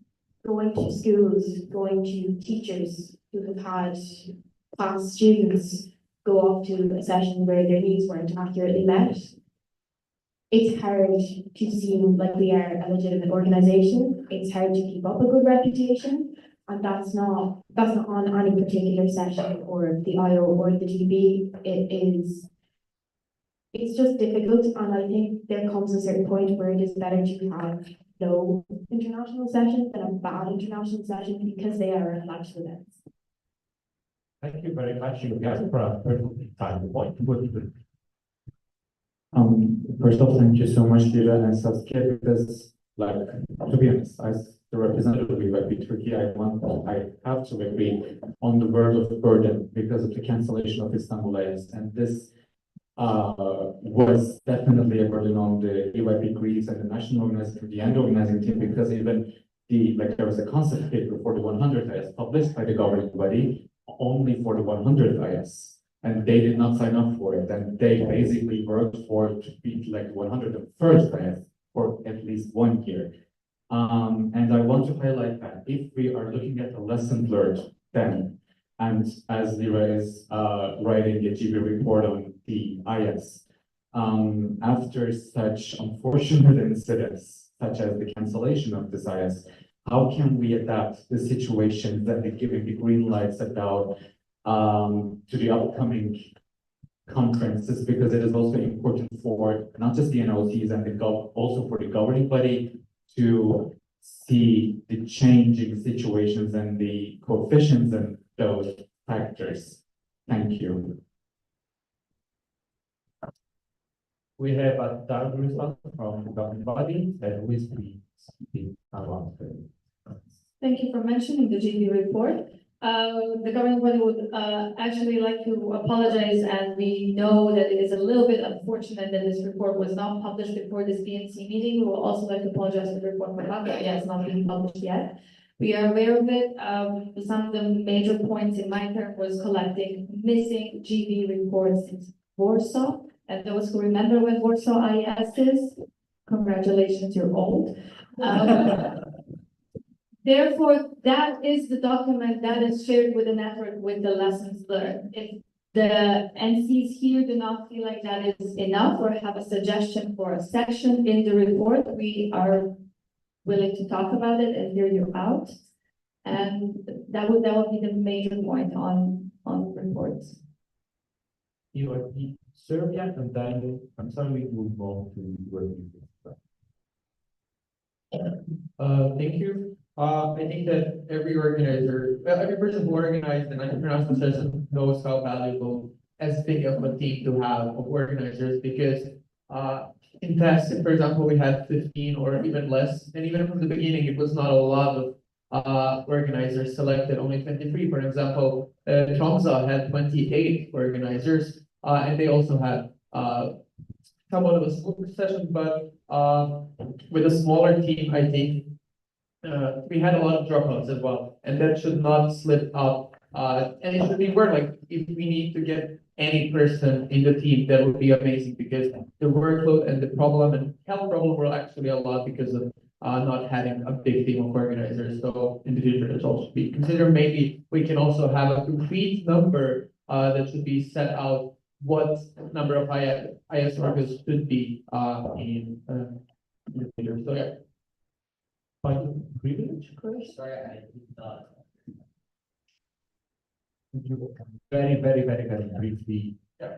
going to schools, going to teachers who have had past students go off to a session where their needs weren't accurately met. It's hard to seem like we are a legitimate organization. It's hard to keep up a good reputation. And that's not on any particular session or the IO or the GB. It's just difficult, and I think there comes a certain point where it is better to have no international session than a bad international session, because they are reflection events. Thank you very much. You guys for a perfectly timed point. First off, thank you so much, Lila and Saskia, because, like, to be honest, as the representative of EYP Turkey, I have to agree on the word of burden because of the cancellation of Istanbul IS, and this was definitely a burden on the EYP Greece and the national organizing, the end organizing team, because even there was a concept paper for the 100 IS published by the governing body only for the 100 IS, and they did not sign up for it, and they basically worked for it to be like 101st IS for at least 1 year. And I want to highlight that if we are looking at the lesson learned then, and as Lira is writing a GB report on the IS, after such unfortunate incidents, such as the cancellation of this IS, how can we adapt the situation that we're giving the green lights about to the upcoming conferences, because it is also important for not just the NOCs and also for the governing body to see the changing situations and the coefficients and those factors. Thank you. We have a third response from the governing body that will speak about it. Thank you for mentioning the GB report. The governing body would actually like to apologize, and we know that it is a little bit unfortunate that this report was not published before this BNC meeting. We will also like to apologize for the report for that, but yeah, it's not being published yet. We are aware of it. Some of the major points in my term was collecting missing GB reports in Warsaw. And those who remember when Warsaw IS is, congratulations, you're old. Therefore, that is the document that is shared with the network with the lessons learned. If the NCs here do not feel like that is enough or have a suggestion for a section in the report, we are willing to talk about it and hear you out. And that would be the major point on reports. You are Serbia, and then I'm sorry, we move on to where you. Thank you. I think that every organizer, every person who organized an international session knows how valuable as big of a team to have of organizers, because in past, for example, we had 15 or even less, and even from the beginning, it was not a lot of organizers selected, only 23. For example, Tromsø had 28 organizers, and they also had somewhat of a smaller session, but with a smaller team, I think we had a lot of dropouts as well, and that should not slip up. And it should be worth, like, if we need to get any person in the team, that would be amazing, because the workload and the problem and health problem were actually a lot because of not having a big team of organizers. So in the future, that also should be considered. Maybe we can also have a concrete number that should be set out what number of IS workers should be in the future. So yeah. Privilege, Chris? Sorry, I did not. Very briefly. Yeah.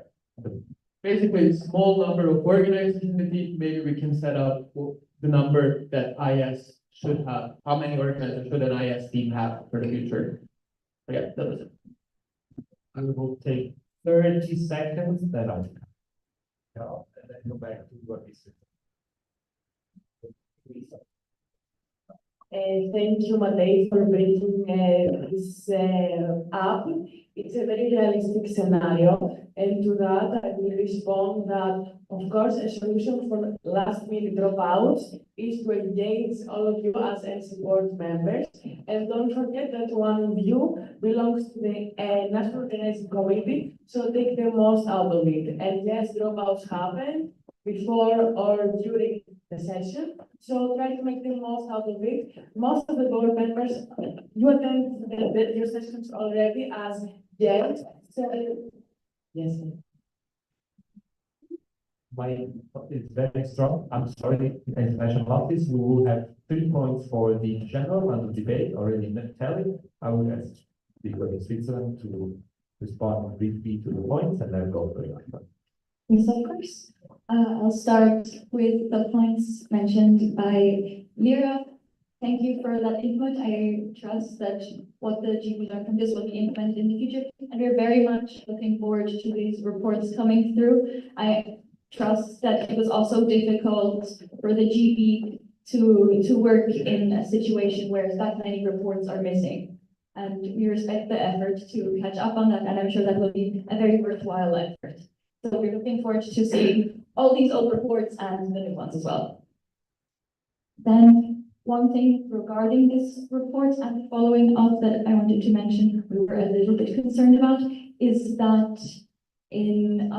Basically, small number of organizers in the team, maybe we can set up the number that IS should have. How many organizers should an IS team have for the future? So yeah, that was it. I will take 30 seconds, then I'll and then go back to what we said. Thank you, Matei, for bringing this up. It's a very realistic scenario, and to that I will respond that, of course, a solution for last-minute dropouts is to engage all of you as NC board members, and don't forget that one of you belongs to the National Organizing Committee, so take the most out of it. And yes, dropouts happen before or during the session, so try to make the most out of it. Most of the board members, you attend your sessions already as guests, so yes. It's very strong. I'm sorry, international office. We will have 3 points for the general and the debate already tallied. I will ask the people in Switzerland to respond briefly to the points, and then go for it. Yes, of course. I'll start with the points mentioned by Lyra. Thank you for that input. I trust that what the GB learned from this will be implemented in the future, and we're very much looking forward to these reports coming through. I trust that it was also difficult for the GB to work in a situation where that many reports are missing. And we respect the effort to catch up on that, and I'm sure that will be a very worthwhile effort. So we're looking forward to seeing all these old reports and the new ones as well. Then one thing regarding this report and following up that I wanted to mention, we were a little bit concerned about, is that in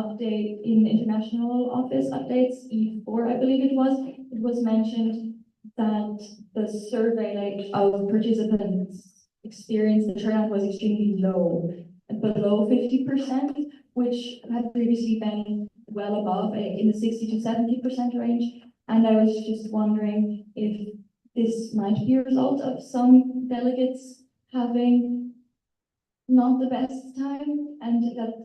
international office updates, E4, I believe it was mentioned that the survey of participants experienced the turnout was extremely low, below 50%, which had previously been well above in the 60 to 70% range. And I was just wondering if this might be a result of some delegates having not the best time, and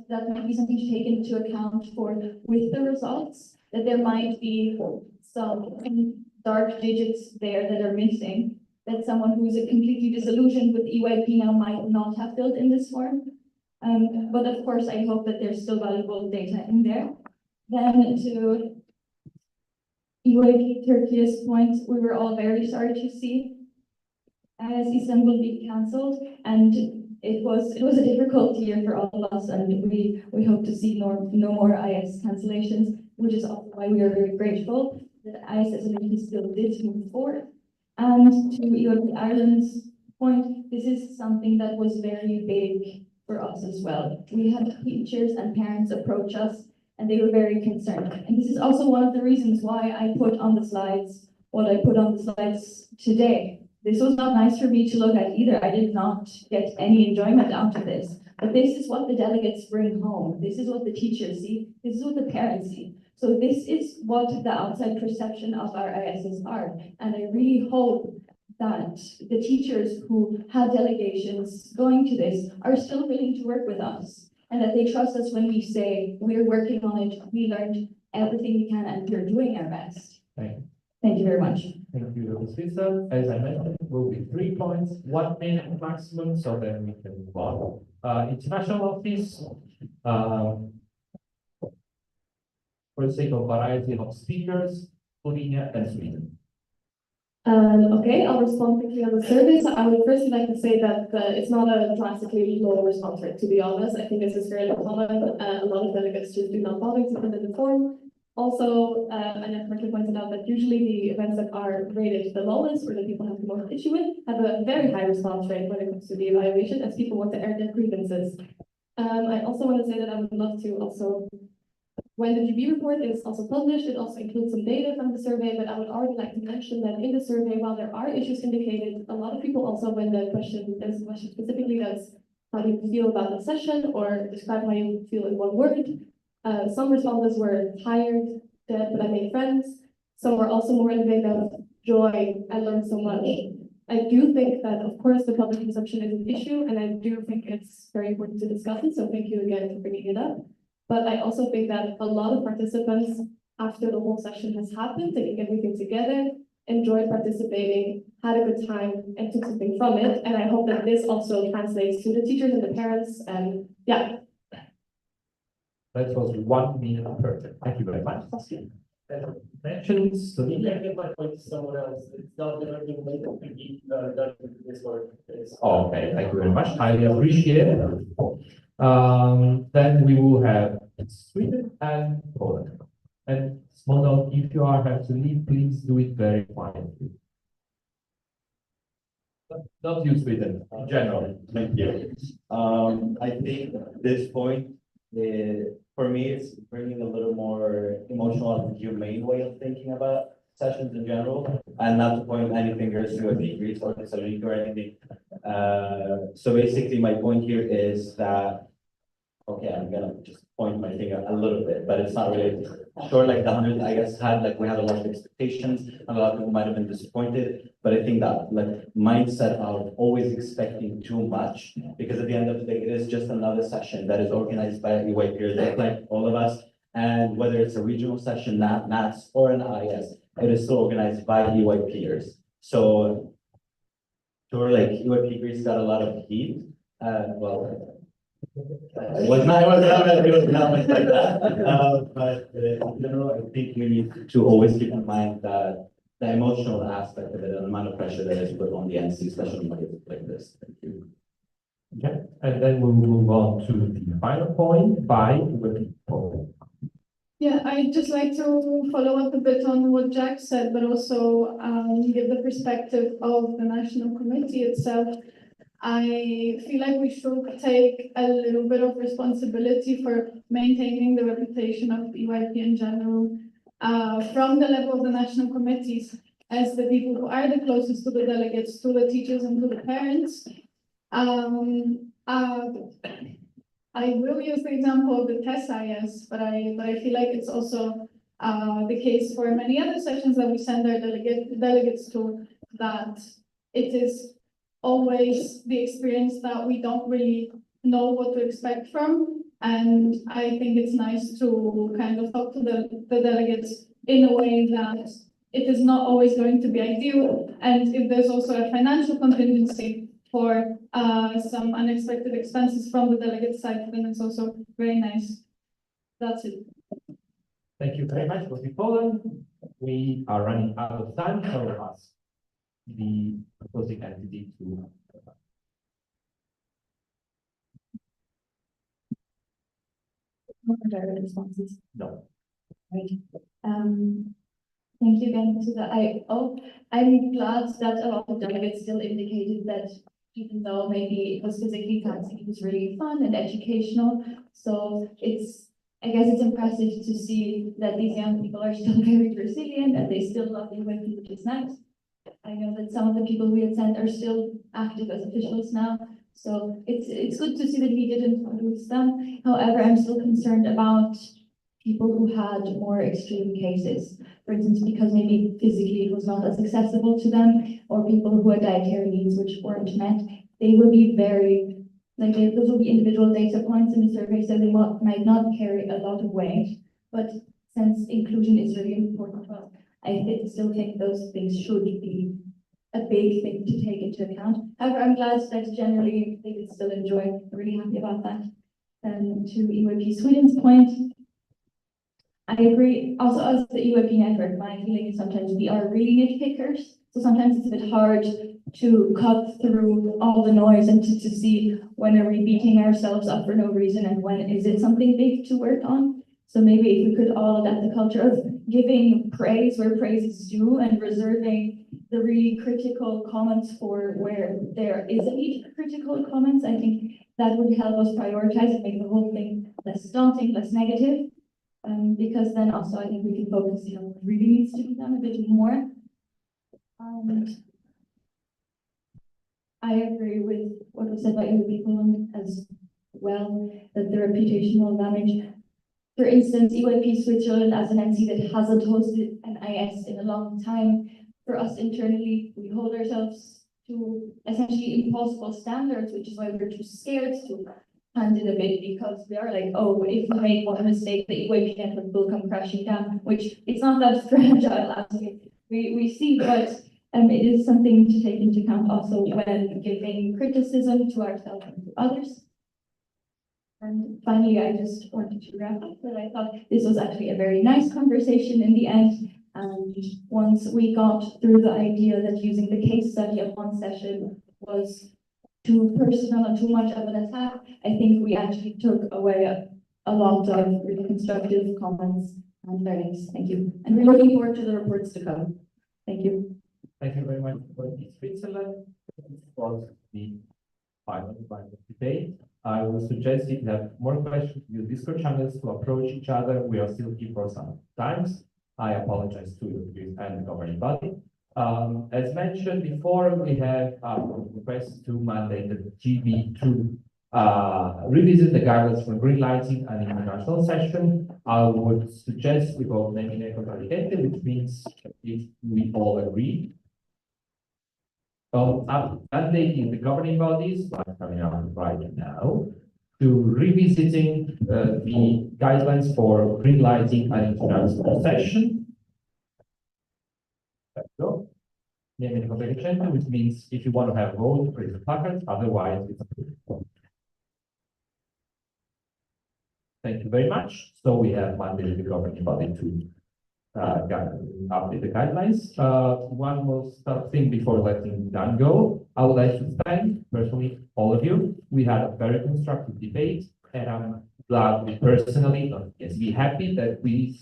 that might be something to take into account for with the results, that there might be some dark digits there that are missing, that someone who's completely disillusioned with EYP now might not have filled in this form. But of course, I hope that there's still valuable data in there. Then to EYP Turkey's point, we were all very sorry to see as Istanbul be cancelled, and it was a difficult year for all of us, and we hope to see no more IS cancellations, which is also why we are very grateful that IS as a community still did move forward. And to EYP Ireland's point, this is something that was very big for us as well. We had teachers and parents approach us and they were very concerned. And this is also one of the reasons why I put on the slides what I put on the slides today. This was not nice for me to look at either. I did not get any enjoyment out of this. But this is what the delegates bring home. This is what the teachers see. This is what the parents see. So this is what the outside perception of our ISs are. And I really hope that the teachers who had delegations going to this are still willing to work with us and that they trust us when we say we're working on it, we learned everything we can and we're doing our best. Thank you. Thank you very much. Thank you, Dr. Switzer. As I mentioned, it will be 3 points, 1 minute maximum, so then we can move on. International office, for the sake of variety of speakers, Slovenia and Sweden. Okay, I'll respond quickly on the survey. So I would firstly like to say that it's not a drastically low response rate, to be honest. I think this is fairly common. A lot of delegates just do not bother to fill in the form. Also, Annette correctly pointed out that usually the events that are rated the lowest or that people have the most issue with have a very high response rate when it comes to the evaluation as people want to air their grievances. I also want to say that I would love to also, when the GB report is also published, it also includes some data from the survey, but I would already like to mention that in the survey, while there are issues indicated, a lot of people also, when there's a question specifically that's how do you feel about the session or describe how you feel in one word. Some respondents were tired, dead, but I made friends. Some were also more in the vein of joy, I learned so much. I do think that, of course, the public consumption is an issue, and I do think it's very important to discuss it, so thank you again for bringing it up. But I also think that a lot of participants, after the whole session has happened, taking everything together, enjoyed participating, had a good time, and took something from it. And I hope that this also translates to the teachers and the parents, and yeah. That was 1 minute perfect. Thank you very much. Mentioned Slovenia. Get my point to someone else. It's not that I'm going to keep done this work. Okay, thank you very much. Highly appreciate it. Then we will have Sweden and Poland. And small note, if you have to leave, please do it very quietly. Not you, Sweden, in general. Thank you. I think at this point, for me, it's bringing a little more emotional and humane way of thinking about sessions in general, and not to point any fingers to a degree or Thessaloniki or anything. So basically, my point here is that, okay, I'm gonna just point my finger a little bit, but it's not really sure. Like the 100, I guess, we had a lot of expectations, and a lot of people might have been disappointed. But I think that like mindset of always expecting too much, because at the end of the day, it is just another session that is organized by EY peers, like all of us. And whether it's a regional session, NATS, or an IS, it is still organized by EY peers. So, sure, like EY peers got a lot of heat. It was not much like that. But in general, I think we need to always keep in mind that the emotional aspect of it and the amount of pressure that is put on the NC, especially like this. Thank you. Okay, and then we will move on to the final point by Poland. Yeah, I'd just like to follow up a bit on what Jack said, but also give the perspective of the National Committee itself. I feel like we should take a little bit of responsibility for maintaining the reputation of EYP in general from the level of the national committees as the people who are the closest to the delegates, to the teachers and to the parents. I will use the example of the TESS-IS, but I feel like it's also the case for many other sessions that we send our delegates to, that it is always the experience that we don't really know what to expect from. And I think it's nice to kind of talk to the delegates in a way that it is not always going to be ideal. And if there's also a financial contingency for some unexpected expenses from the delegate side, then it's also very nice. That's it. Thank you very much for Poland. We are running out of time, so I'll ask the opposing entity to No direct responses. no. Right. Thank you again to the IO. I'm glad that a lot of delegates still indicated that even though maybe it was physically taxing, it was really fun and educational. So I guess it's impressive to see that these young people are still very resilient and they still love the UAP, which is nice. I know that some of the people we had sent are still active as officials now. So it's good to see that we didn't lose them. However, I'm still concerned about people who had more extreme cases. For instance, because maybe physically it was not as accessible to them, or people who had dietary needs which weren't met, they will be those will be individual data points in the survey, so they might not carry a lot of weight. But since inclusion is really important to us, still think those things should be a big thing to take into account. However, I'm glad that generally they could still enjoy. I'm really happy about that. To EYP Sweden's point, I agree. Also, as the EYP network, my feeling is sometimes we are really nitpickers. So sometimes it's a bit hard to cut through all the noise and to see when are we beating ourselves up for no reason and when is it something big to work on. So maybe if we could all adapt the culture of giving praise where praise is due and reserving the really critical comments for where there is a need for critical comments, I think that would help us prioritize and make the whole thing less daunting, less negative. Because then also I think we can focus on what really needs to be done a bit more. I agree with what was said by other people as well, that the reputational damage. For instance, EYP Switzerland as an entity that hasn't hosted an IS in a long time, for us internally, we hold ourselves to essentially impossible standards, which is why we're too scared to hand it a bit, because we are like, oh, if we make one mistake, the EYP network will come crashing down, which it's not that fragile as we see, but it is something to take into account also when giving criticism to ourselves and to others. And finally, I just wanted to wrap up that I thought this was actually a very nice conversation in the end. And once we got through the idea that using the case study of one session was too personal and too much of an attack, I think we actually took away a lot of really constructive comments and learnings. Thank you. And we're looking forward to the reports to come. Thank you. Thank you very much for Switzerland. This was the final debate. I would suggest if you have more questions, use Discord channels to approach each other. We are still here for some times. I apologize to you and the governing body. As mentioned before, we have request to mandate the GB to revisit the guidelines for green lighting and international session. I would suggest we go nominate which means if we all agree. Mandating the governing bodies, like coming out right now, to revisiting the guidelines for green lighting and international session. There we go. Naming configuration, which means if you want to have vote, raise the placard, otherwise it's approved. Thank you very much. So we have mandated the governing body to update the guidelines. One most thing before letting Dan go, I would like to thank personally all of you. We had a very constructive debate, and I'm glad we personally be happy that we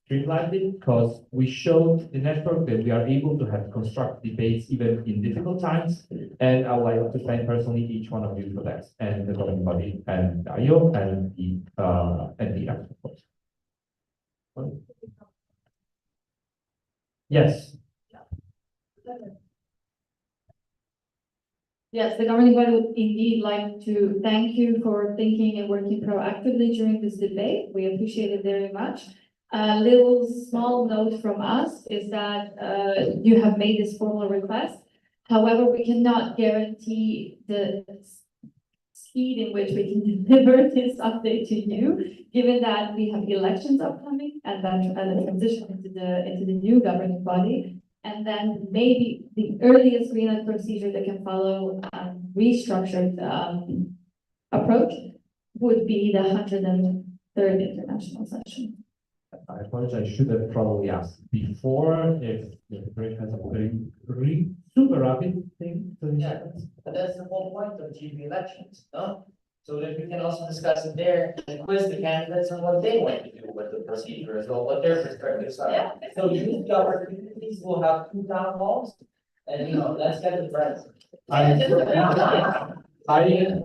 streamlined it, because we showed the network that we are able to have constructive debates even in difficult times. And I would like to thank personally each one of you for that, and the governing body, and IO, and the of course. Yes. Yes, the governing body would indeed like to thank you for thinking and working proactively during this debate. We appreciate it very much. A little small note from us is that you have made this formal request. However, we cannot guarantee the speed in which we can deliver this update to you, given that we have elections upcoming and then a transition into the new governing body. And then maybe the earliest greenlight procedure that can follow restructured approach would be the 103rd international session. I apologize. I should have probably asked before if the break has a very super rapid thing. Yeah, but that's the whole point of GB elections, no? So that we can also discuss it there and quiz the candidates on what they want to do with the procedure as well, what their perspectives are. Yeah. So use the opportunities, we'll have 2 town halls, and let's get the press. I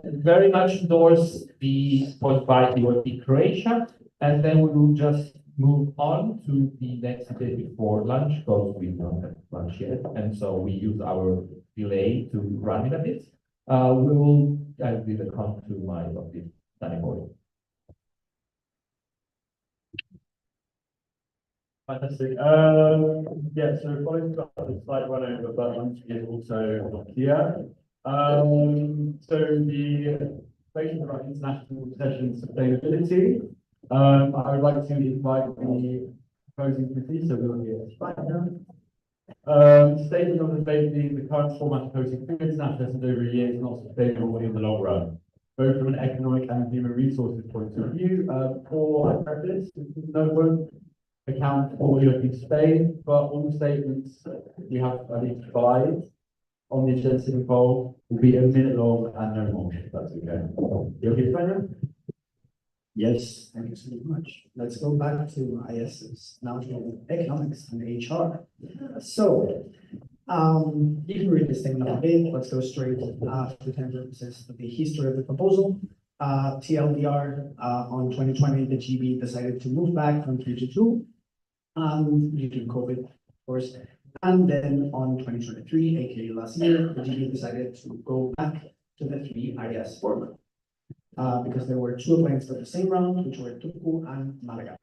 very much endorse the point by the Croatia, and then we will just move on to the next day before lunch, because we don't have lunch yet, and so we use our delay to run it a bit. We will, I'll give a count to my office, Danny Boy. Fantastic. Yeah, so following up the slight run over, but lunch is also here. So the Equations around international session sustainability. I would like to invite the proposing committee, so we'll get right now. Statement of the debate being the current format of hosting 3 international sessions over a year is not sustainable in the long run, both from an economic and human resources point of view. For preface, no one account for what you're looking to say, but all statements we have at least 5 on the agenda involved will be a minute long and no more, if that's okay. You okay, Fran? Yes, thank you so much. Let's go back to ISs, now to economics and HR. So, you can read this thing now, big. Let's go straight to the 10 purposes of the history of the proposal. TLDR, on 2020, the GB decided to move back from 3 to 2, due to COVID, of course. And then on 2023, aka last year, the GB decided to go back to the 3 IS format. Because there were 2 appointments for the same round, which were Turku and Malaga.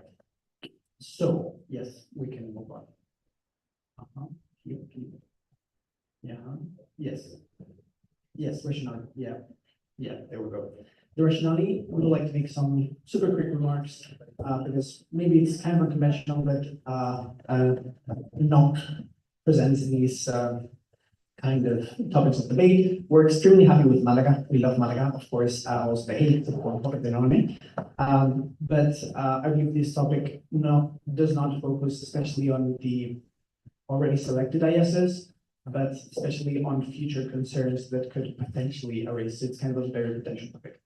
So, yes, we can move on. Yeah, yes. Yes, rationale, yeah, there we go. The rationale, we would like to make some super quick remarks, because maybe it's kind of unconventional that not presents these kind of topics of debate. We're extremely happy with Malaga. We love Malaga, of course, also the hate for topic de nome. But I believe this topic does not focus especially on the already selected ISs, but especially on future concerns that could potentially arise. It's kind of a very potential topic.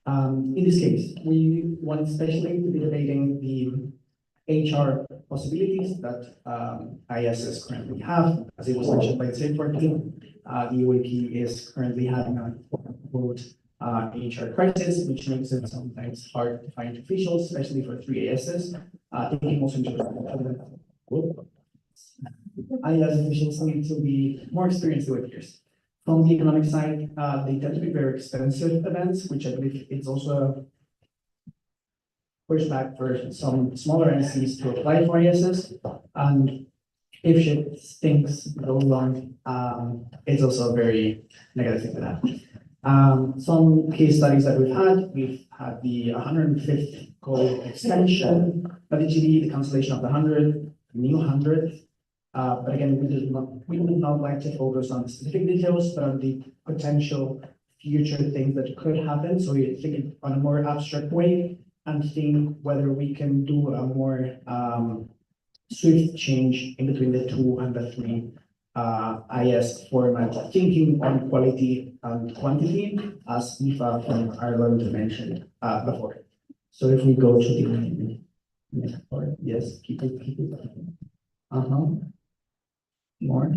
In this case, we want especially to be debating the HR possibilities that ISs currently have. As it was mentioned by the safeguard team, the UAP is currently having a quote HR crisis, which makes it sometimes hard to find officials, especially for 3 ASs. Taking also into account IS officials need to be more experienced with peers. From the economic side, they tend to be very expensive events, which I believe it's also a pushback for some smaller entities to apply for ISs. And if shit stinks go wrong, it's also a very negative thing to that. Some case studies that we've had the 105th goal extension, but the cancellation of the 100, new 100. But again, we would not like to focus on specific details, but on the potential future things that could happen. So we think it on a more abstract way and think whether we can do a more swift change in between the 2 and the 3 IS format, thinking on quality and quantity, as Aoife from Ireland mentioned before. So if we go to the next part, yes, keep it. More.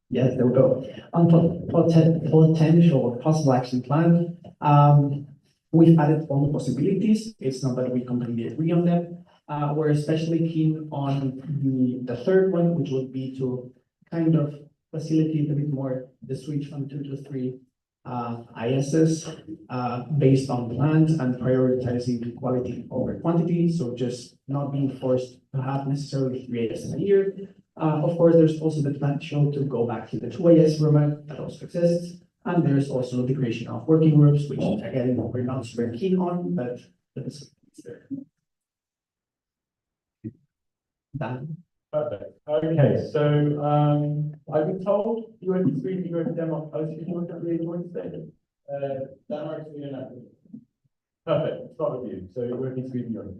Yes, there we go. On potential or possible action plan, we've added all the possibilities. It's not that we completely agree on them. We're especially keen on the 3rd one, which would be to kind of facilitate a bit more the switch from 2 to 3 ISs based on plans and prioritizing quality over quantity. So just not being forced to have necessarily 3 ISs a year. Of course, there's also the potential to go back to the 2 IS format that also exists. And there's also the creation of working groups, which again, we're not super keen on, but it's there. Done. Perfect. Okay, so I've been told you went to Sweden, you went to Denmark. Oh, so you want to really join today? Denmark, Sweden, and perfect. Start with you. So you're working Sweden, you're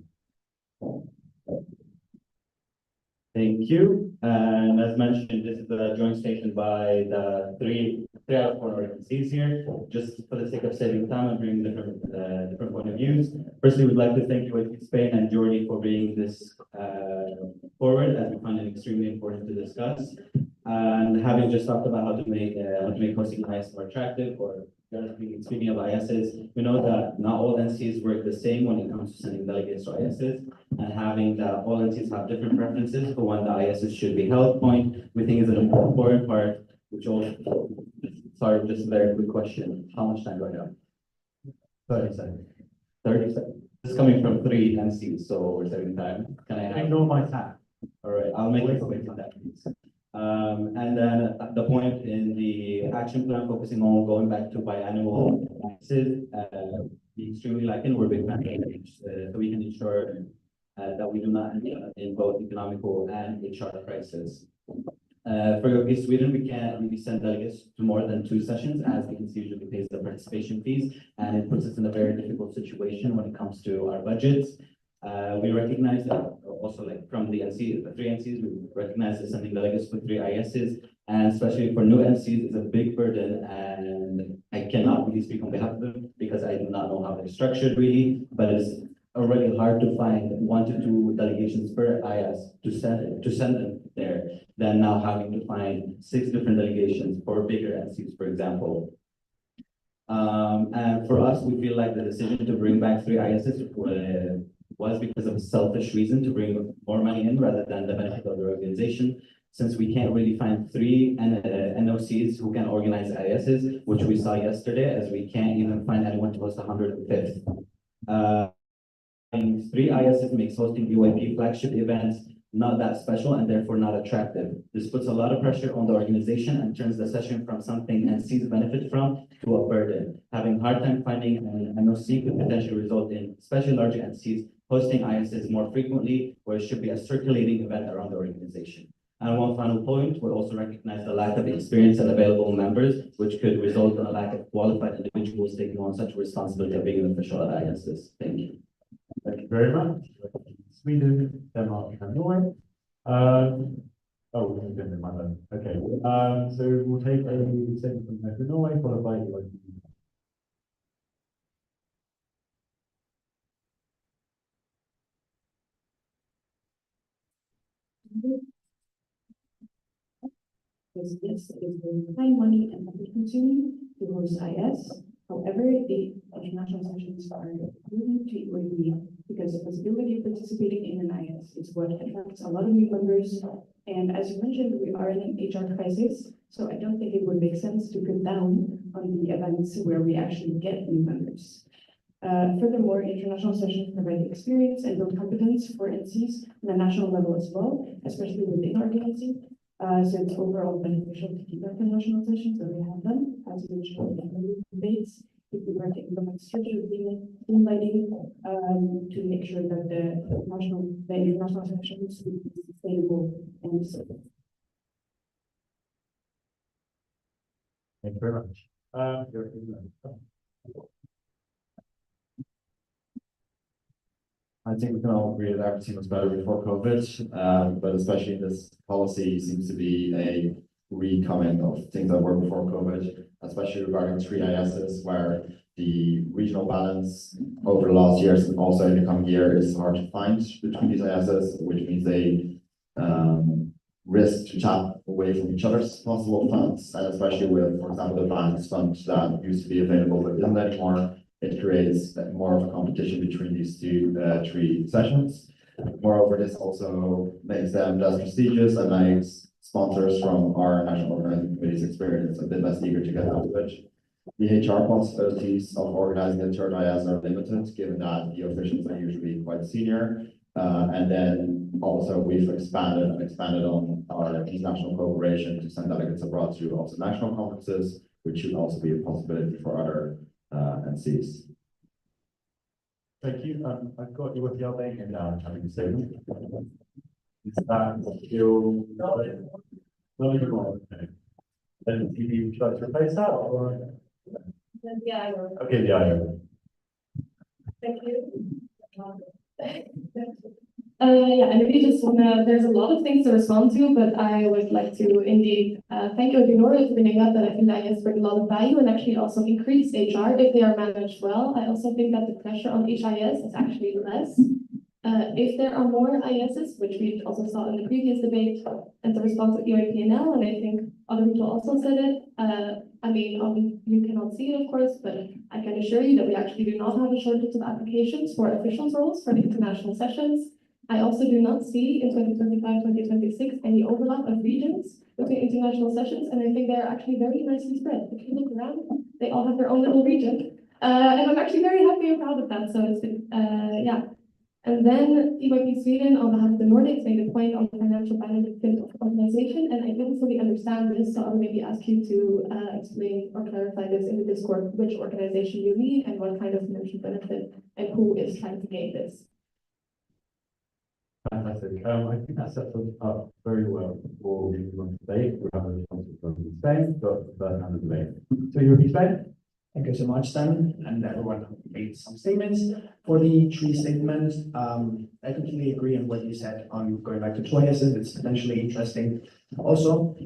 Thank you. And as mentioned, this is a joint statement by the three out of four organizations here. Just for the sake of saving time and bringing different point of views. Firstly, we'd like to thank you, Spain and Jordi, for bringing this forward, as we find it extremely important to discuss. And having just talked about how to make hosting IS more attractive, or speaking of ISs, we know that not all NCs work the same when it comes to sending delegates to ISs, and having that all NCs have different preferences for when the ISs should be held point, we think is an important part, which also, sorry, just a very quick question. How much time do I have? 30 seconds. 30 seconds. This is coming from 3 NCs, so we're saving time. Can I have? Ignore my time. All right, I'll make it quick on that, please. And then the point in the action plan focusing on going back to biannual taxes, be extremely lacking. We're big fans of it, so we can ensure that we do not end up in both economical and HR crisis. For European Sweden, we can't really send delegates to more than 2 sessions, as the NC usually pays the participation fees, and it puts us in a very difficult situation when it comes to our budgets. We recognize that also, like from the 3 NCs, we recognize that sending delegates for 3 ISs, and especially for new NCs, is a big burden, and I cannot really speak on behalf of them because I do not know how they're structured really, but it's already hard to find 1 to 2 delegations per IS to send them there, than now having to find 6 different delegations for bigger NCs, for example. And for us, we feel like the decision to bring back 3 ISs was because of a selfish reason to bring more money in rather than the benefit of the organization, since we can't really find 3 NOCs who can organize ISs, which we saw yesterday, as we can't even find anyone to host 105th. 3 ISs makes hosting UAP flagship events not that special and therefore not attractive. This puts a lot of pressure on the organization and turns the session from something NCs benefit from to a burden. Having a hard time finding an NOC could potentially result in, especially larger NCs, hosting ISs more frequently, where it should be a circulating event around the organization. And one final point, we also recognize the lack of experience and available members, which could result in a lack of qualified individuals taking on such responsibility of being an official at ISs. Thank you. Thank you very much. Sweden, Denmark, and Norway. Oh, Denmark. Okay. So we'll take a statement from Norway, followed by you. Because yes, it is very time, money, and effort consuming to host IS. However, the international sessions are really cheap because the possibility of participating in an IS is what attracts a lot of new members. And as you mentioned, we are in an HR crisis, so I don't think it would make sense to cut down on the events where we actually get new members. Furthermore, international sessions provide experience and build competence for NCs on a national level as well, especially within our NC. So it's overall beneficial to keep our national sessions that we have them, as mentioned in the debates. If we were to implement structured inviting to make sure that the international sessions will be sustainable and safe. Thank you very much. I think we can all agree that everything was better before COVID, but especially this policy seems to be a recoming of things that were before COVID, especially regarding 3 ISs, where the regional balance over the last years and also in the coming year is hard to find between these ISs, which means they risk to tap away from each other's possible funds, and especially with, for example, the banks fund that used to be available but isn't anymore. It creates more of a competition between these 3 sessions. Moreover, this also makes them less prestigious and makes sponsors from our national organizing committee's experience a bit less eager to get into it. The HR possibilities of organizing the third IS are limited, given that the officials are usually quite senior. And then also we've expanded on our international cooperation to send delegates abroad to also national conferences, which should also be a possibility for other NCs. Thank you. I've got you with the Albanian now, having a statement. Is that still not anymore? Okay. Then would you like to replace that or? Yeah. Okay, yeah. Thank you. Yeah, I maybe just wanna, there's a lot of things to respond to, but I would like to indeed thank you, Leonora, for bringing up that I think that IS bring a lot of value and actually also increase HR if they are managed well. I also think that the pressure on HIS is actually less. If there are more ISs, which we also saw in the previous debate, and the response of EIPNL, and I think other people also said it, I mean, you cannot see it, of course, but I can assure you that we actually do not have a shortage of applications for officials roles for the international sessions. I also do not see in 2025, 2026, any overlap of regions between international sessions, and I think they're actually very nicely spread. If you look around, they all have their own little region, and I'm actually very happy and proud of that, so it's been, yeah. And then EYP Sweden, on behalf of the Nordics, made a point on the financial benefit of organization, and I didn't fully understand this, so I'll maybe ask you to explain or clarify this in the Discord, which organization you lead and what kind of financial benefit and who is trying to gain this. Fantastic. I think that sets us up very well for the debate. We have a response from Spain, but Bernard and debate. So you'll be Spain? Thank you so much, Stan, and everyone who made some statements. For the tree statement, I completely agree on what you said on going back to twice. It's potentially interesting. Also,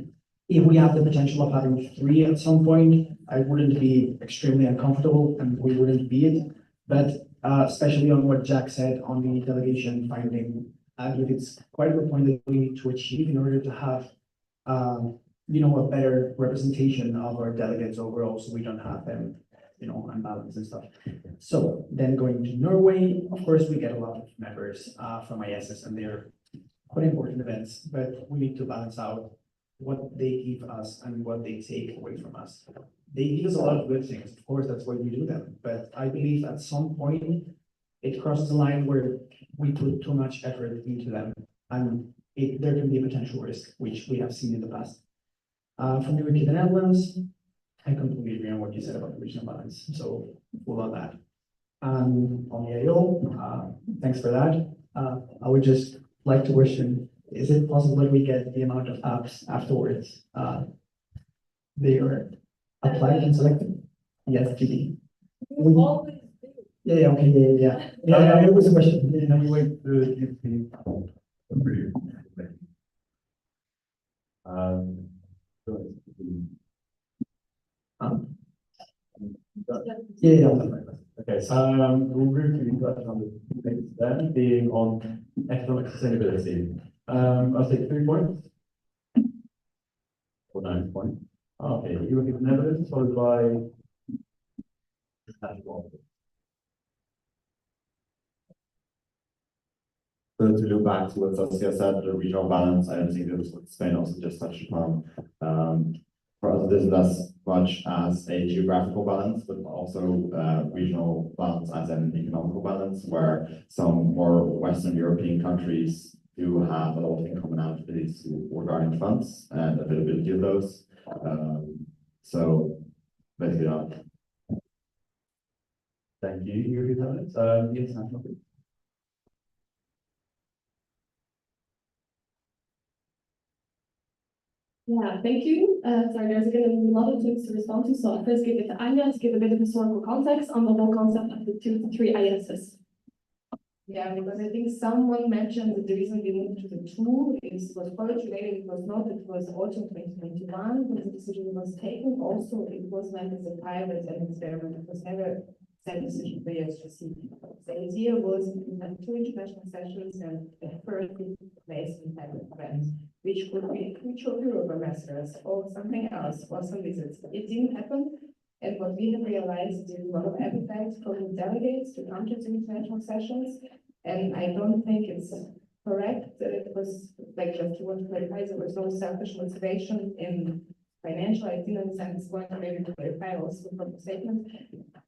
if we have the potential of having 3 at some point, I wouldn't be extremely uncomfortable and we wouldn't be it. But especially on what Jack said on the delegation finding, I believe it's quite a good point that we need to achieve in order to have you know, a better representation of our delegates overall, so we don't have them, you know, unbalanced and stuff. So then going to Norway, of course, we get a lot of members from ISS, and they're quite important events, but we need to balance out what they give us and what they take away from us. They give us a lot of good things, of course, that's why we do them, but I believe at some point it crosses a line where we put too much effort into them, and there can be a potential risk, which we have seen in the past. From the Netherlands, I completely agree on what you said about the regional balance, so full on that. On the AO, thanks for that. I would just like to question, is it possible that we get the amount of apps afterwards? They are applied and selected? Yes, GD. Yeah, okay, yeah, it was a question. Yeah, we wait to give the yeah. Okay, so we'll move to the question on the next then, being on economic sustainability. I'll take 3 points. Or 9 points. Okay, you look at the Netherlands, followed by So to look back to what Saskia said, the regional balance, I don't think that was what Spain also just touched upon. For us, this is as much as a geographical balance, but also regional balance as an economical balance, where some more Western European countries do have a lot of incommonalities regarding funds and availability of those. So basically that. Thank you, Yuri. The international group. Yeah, thank you. Sorry, there's again a lot of things to respond to, so I'll first give it to Anya to give a bit of historical context on the whole concept of the 2 to 3 ISs. Yeah, because I think someone mentioned that the reason we moved to the 2 was college related. It was not, it was autumn 2021 when the decision was taken. Also, it was meant as a pilot and experiment. It was never set decision for USGC. The idea was we had 2 international sessions and a first place in type of event, which could be crucial Eurobroadcasters or something else, or some visits. It didn't happen. And what we have realized is a lot of appetite from the delegates to come to the international sessions. And I don't think it's correct that it was like just to want to clarify, there was no selfish motivation in financial. I didn't understand this point, maybe to clarify also from the statement.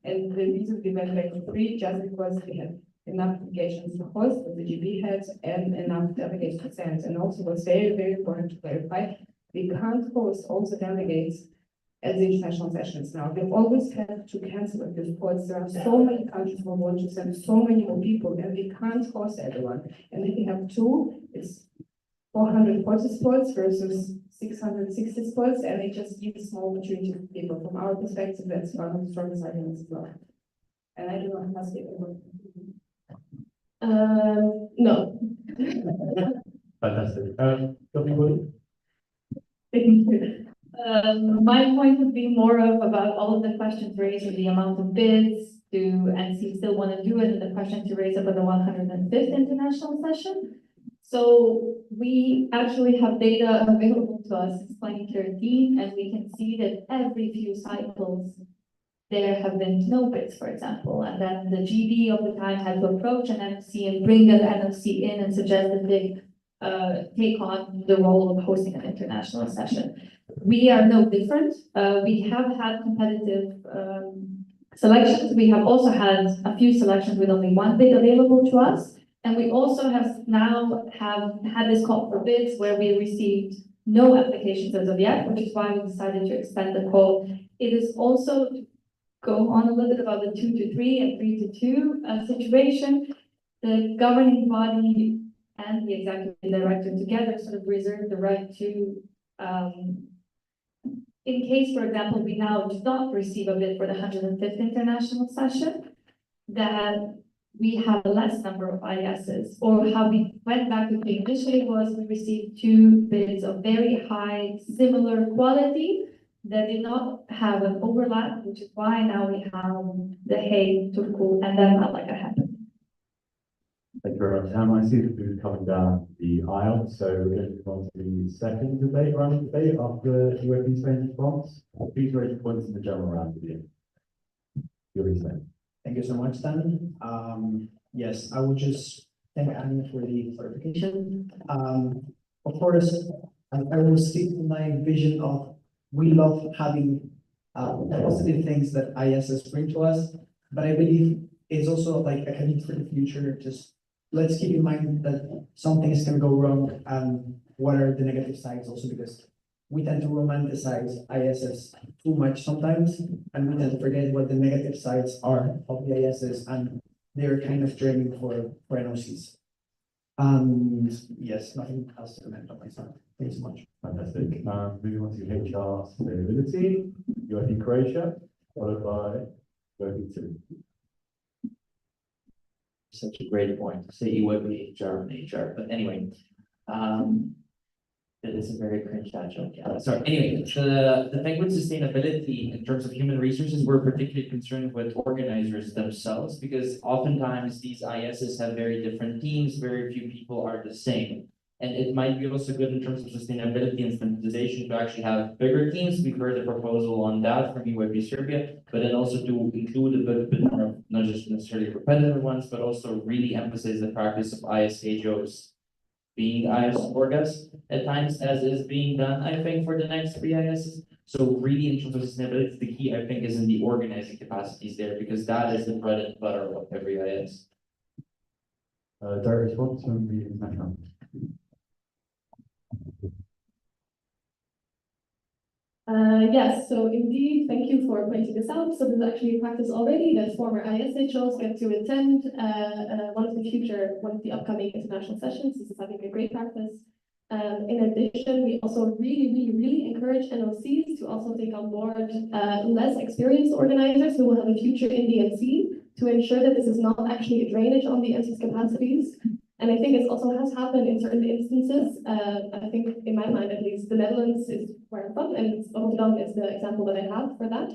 And the reason we went back to 3 just because we had enough applications to host, that the GB had, and enough delegates to send. And also what's very, very important to clarify, we can't host all the delegates at the international sessions now. They always have to cancel at this point. There are so many countries who want to send so many more people, and we can't host everyone. And if we have 2, it's 440 spots versus 660 spots, and it just gives small opportunity to people. From our perspective, that's one of the strongest arguments as well. And I do not ask it. No. Fantastic. Dr. Wood? Thank you. My point would be more of about all of the questions raised with the amount of bids. Do NC still want to do it? And the question to raise up at the 105th international session. So we actually have data available to us since 2013, and we can see that every few cycles there have been no bids, for example, and then the GD of the time had to approach an NOC and bring an NOC in and suggest that they take on the role of hosting an international session. We are no different. We have had competitive selections. We have also had a few selections with only one bid available to us. And we also have had this call for bids where we received no applications as of yet, which is why we decided to extend the call. It is also to go on a little bit about the 2 to 3 and 3 to 2 situation. The governing body and the executive director together sort of reserve the right to, in case, for example, we now do not receive a bid for the 105th international session, that we have a less number of ISs, or how we went back to the initially was we received 2 bids of very high, similar quality that did not have an overlap, which is why now we have the Hague, Turku, and then Malaga happened. Thank you very much. I see that we're coming down the aisle, so we're going to move on to the second debate, round of debate after UAP Spain's response. Please raise your points in the general round of you. Thank you so much, Dan. Yes, I would just thank Annie for the clarification. Of course, I will stick to my vision of we love having positive things that ISs bring to us, but I believe it's also like a commitment for the future. Just let's keep in mind that some things can go wrong and what are the negative sides also, because we tend to romanticize ISs too much sometimes, and we tend to forget what the negative sides are of the ISs, and they're kind of draining for NOCs. And yes, nothing else to comment on my side. Thanks so much. Fantastic. Moving on to HR sustainability, UAP Croatia, followed by UAP 2. Such a great point. Say UAP, HR, and HR. But anyway, it is a very cringe dad joke. Yeah. Sorry. Anyway, the thing with sustainability in terms of human resources, we're particularly concerned with organizers themselves, because oftentimes these ISs have very different teams, very few people are the same. And it might be also good in terms of sustainability and standardization to actually have bigger teams. We've heard a proposal on that from UAP Serbia, but then also to include a bit more, not just necessarily repetitive ones, but also really emphasize the practice of ISHOs being IS orgas at times, as is being done, I think, for the next 3 ISs. So really in terms of sustainability, the key, I think, is in the organizing capacities there, because that is the bread and butter of every IS. Direct response from the international. Yes, so indeed, thank you for pointing this out. So there's actually a practice already that former ISHOs get to attend one of the upcoming international sessions. This is, I think, a great practice. In addition, we also really encourage NOCs to also take on board less experienced organizers who will have a future in the NC to ensure that this is not actually a drainage on the NC's capacities. And I think it also has happened in certain instances. I think, in my mind at least, the Netherlands is where I'm from, and Rotterdam is the example that I have for that.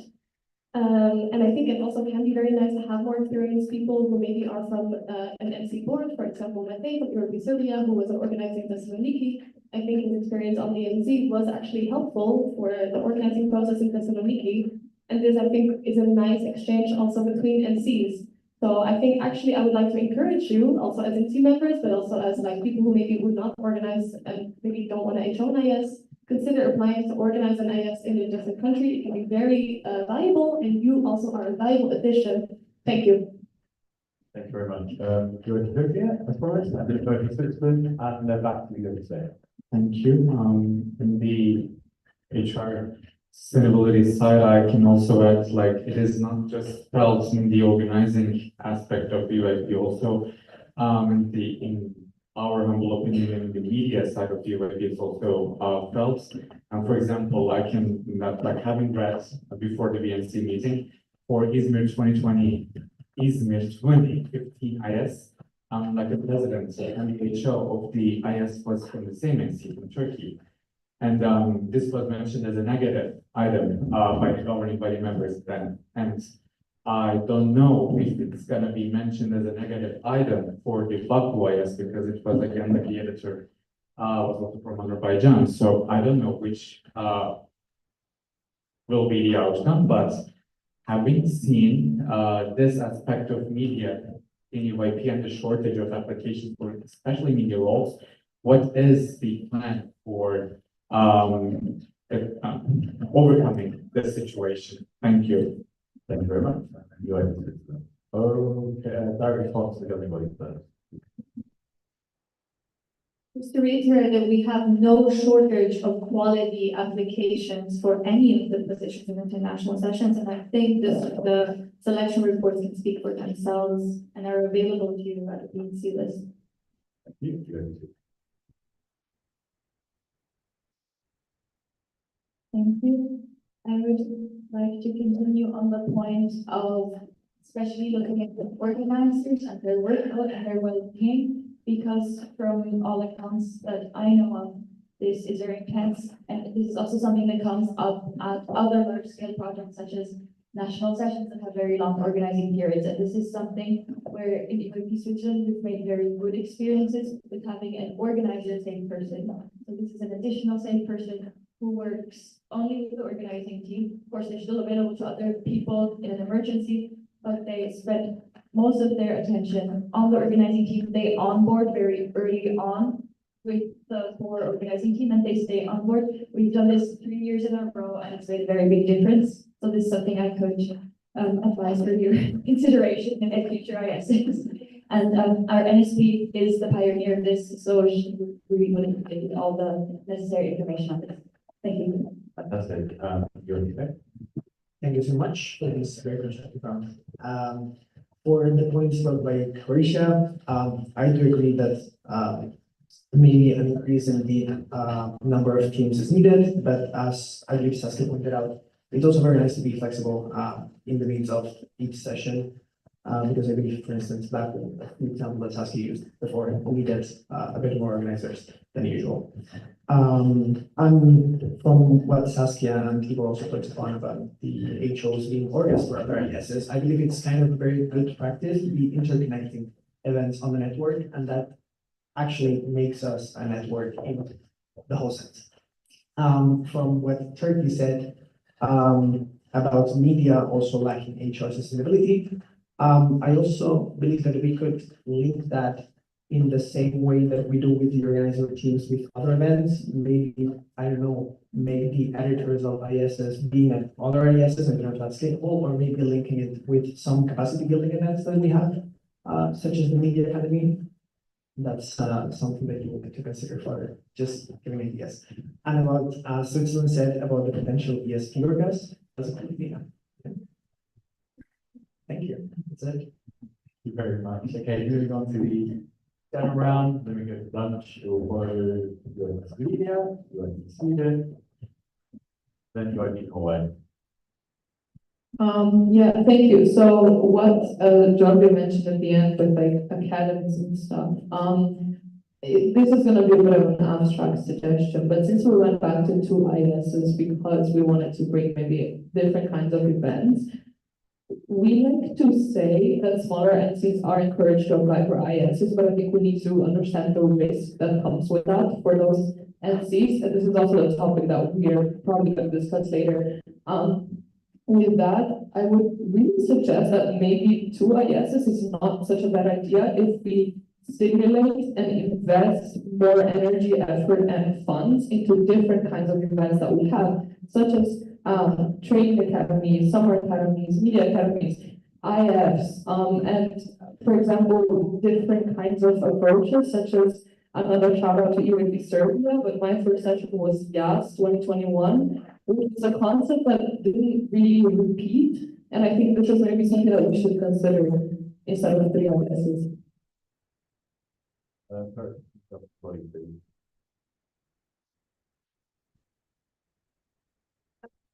And I think it also can be very nice to have more experienced people who maybe are from an NC board, for example, Matej from UAP Serbia, who was organizing Thessaloniki. I think his experience on the NC was actually helpful for the organizing process in Thessaloniki. And this, I think, is a nice exchange also between NCs. So I think actually I would like to encourage you also as NC members, but also as like people who maybe would not organize and maybe don't want to HO an IS, consider applying to organize an IS in a different country. It can be very valuable, and you also are a valuable addition. Thank you. Thank you very much. George Turkey, as far as, and then Turkey Switzerland, and then back to you today. Thank you. In the HR sustainability side, I can also add, like, it is not just felt in the organizing aspect of UAP, also in our humble opinion, in the media side of UAP is also felt. And for example, I can, like, having read before the BNC meeting for Izmir 2015 IS, like the president and the HO of the IS was from the same NC from Turkey. And this was mentioned as a negative item by the governing body members then. And I don't know if it's gonna be mentioned as a negative item for the Baku IS because it was again like the editor was also from Azerbaijan. So I don't know which will be the outcome, but having seen this aspect of media in UIP and the shortage of applications for especially media roles, what is the plan for overcoming this situation? Thank you. Thank you very much. Okay, direct response to the governing body plan. Just to reiterate that we have no shortage of quality applications for any of the positions in international sessions, and I think the selection reports can speak for themselves and are available to you at the BNC list. Thank you. Thank you. I would like to continue on the point of especially looking at the organizers and their workload and their well-being, because from all accounts that I know of, this is very intense, and this is also something that comes up at other large-scale projects such as national sessions that have very long organizing periods. And this is something where in UAP Switzerland, we've made very good experiences with having an organizer safe person. So this is an additional safe person who works only with the organizing team. Of course, they're still available to other people in an emergency, but they spend most of their attention on the organizing team. They onboard very early on with the core organizing team, and they stay on board. We've done this 3 years in a row, and it's made a very big difference. So this is something I could advise for your consideration in future ISs. And our NSP is the pioneer of this, so she really would give all the necessary information on this. Thank you. Fantastic. Your feedback? Thank you so much for this very constructive round. For the points brought by Croatia, I do agree that maybe an increase in the number of teams is needed, but as I believe Saskia pointed out, it's also very nice to be flexible in the needs of each session. Because I believe, for instance, back in the example that Saskia used before, we get a bit more organizers than usual. And from what Saskia and Igor also touched upon about the HOs being organized for other ISs, I believe it's kind of a very good practice to be interconnecting events on the network, and that actually makes us a network in the whole sense. From what Turkey said about media also lacking HR sustainability, I also believe that we could link that in the same way that we do with the organizer teams with other events. Maybe, I don't know, maybe the editors of ISs being at other ISs and not that scalable, or maybe linking it with some capacity building events that we have, such as the Media Academy. That's something that you will get to consider further, just giving ideas. And about Switzerland said about the potential ESP orgas, that's a good idea. Thank you. That's it. Thank you very much. Okay, moving on to the second round, then we go to lunch or your media, your Sweden, then you need Hawaii. Yeah, thank you. So what Jorge mentioned at the end with like academies and stuff, this is gonna be a bit of an abstract suggestion, but since we went back to 2 ISs because we wanted to bring maybe different kinds of events, we like to say that smaller entities are encouraged to apply for ISs, but I think we need to understand the risk that comes with that for those entities, and this is also a topic that we are probably going to discuss later. With that, I would really suggest that maybe 2 ISs is not such a bad idea if we stimulate and invest more energy, effort, and funds into different kinds of events that we have, such as training academies, summer academies, media academies, IFs, and for example, different kinds of approaches, such as another shout out to UAP Serbia, but my first session was YAS 2021, which is a concept that didn't really repeat, and I think this is maybe something that we should consider instead of 3 ISs.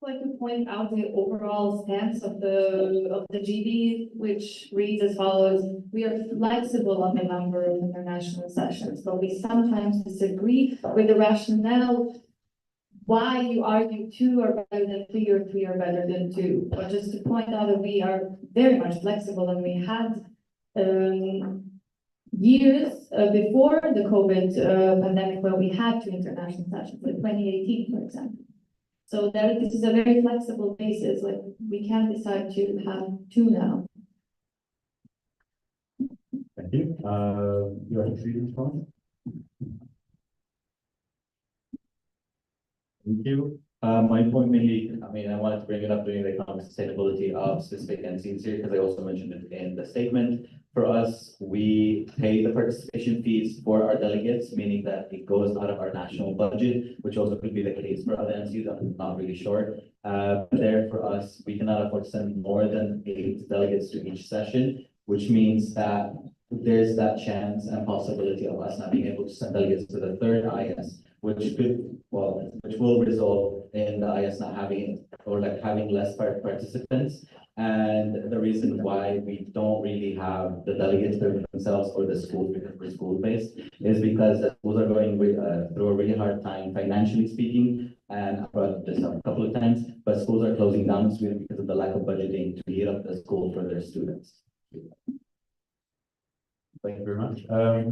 like to point out the overall stance of the GB, which reads as follows: we are flexible on the number of international sessions, but we sometimes disagree with the rationale why you argue two are better than three or three are better than two. But just to point out that we are very much flexible, and we had years before the COVID pandemic where we had two international sessions, like 2018, for example. So this is a very flexible basis, like we can decide to have two now. Thank you. Your response? Thank you. My point mainly, I mean, I wanted to bring it up during the economic sustainability of specific entities here, because I also mentioned it in the statement. For us, we pay the participation fees for our delegates, meaning that it goes out of our national budget, which also could be the case for other entities. I'm not really sure. There for us, we cannot afford to send more than 8 delegates to each session, which means that there's that chance and possibility of us not being able to send delegates to the third IS, which will result in the IS not having, or like having less participants. And the reason why we don't really have the delegates themselves or the schools, because we're school-based, is because the schools are going through a really hard time financially speaking. And I've brought this up a couple of times, but schools are closing down because of the lack of budgeting to heat up the school for their students. Thank you very much. Okay.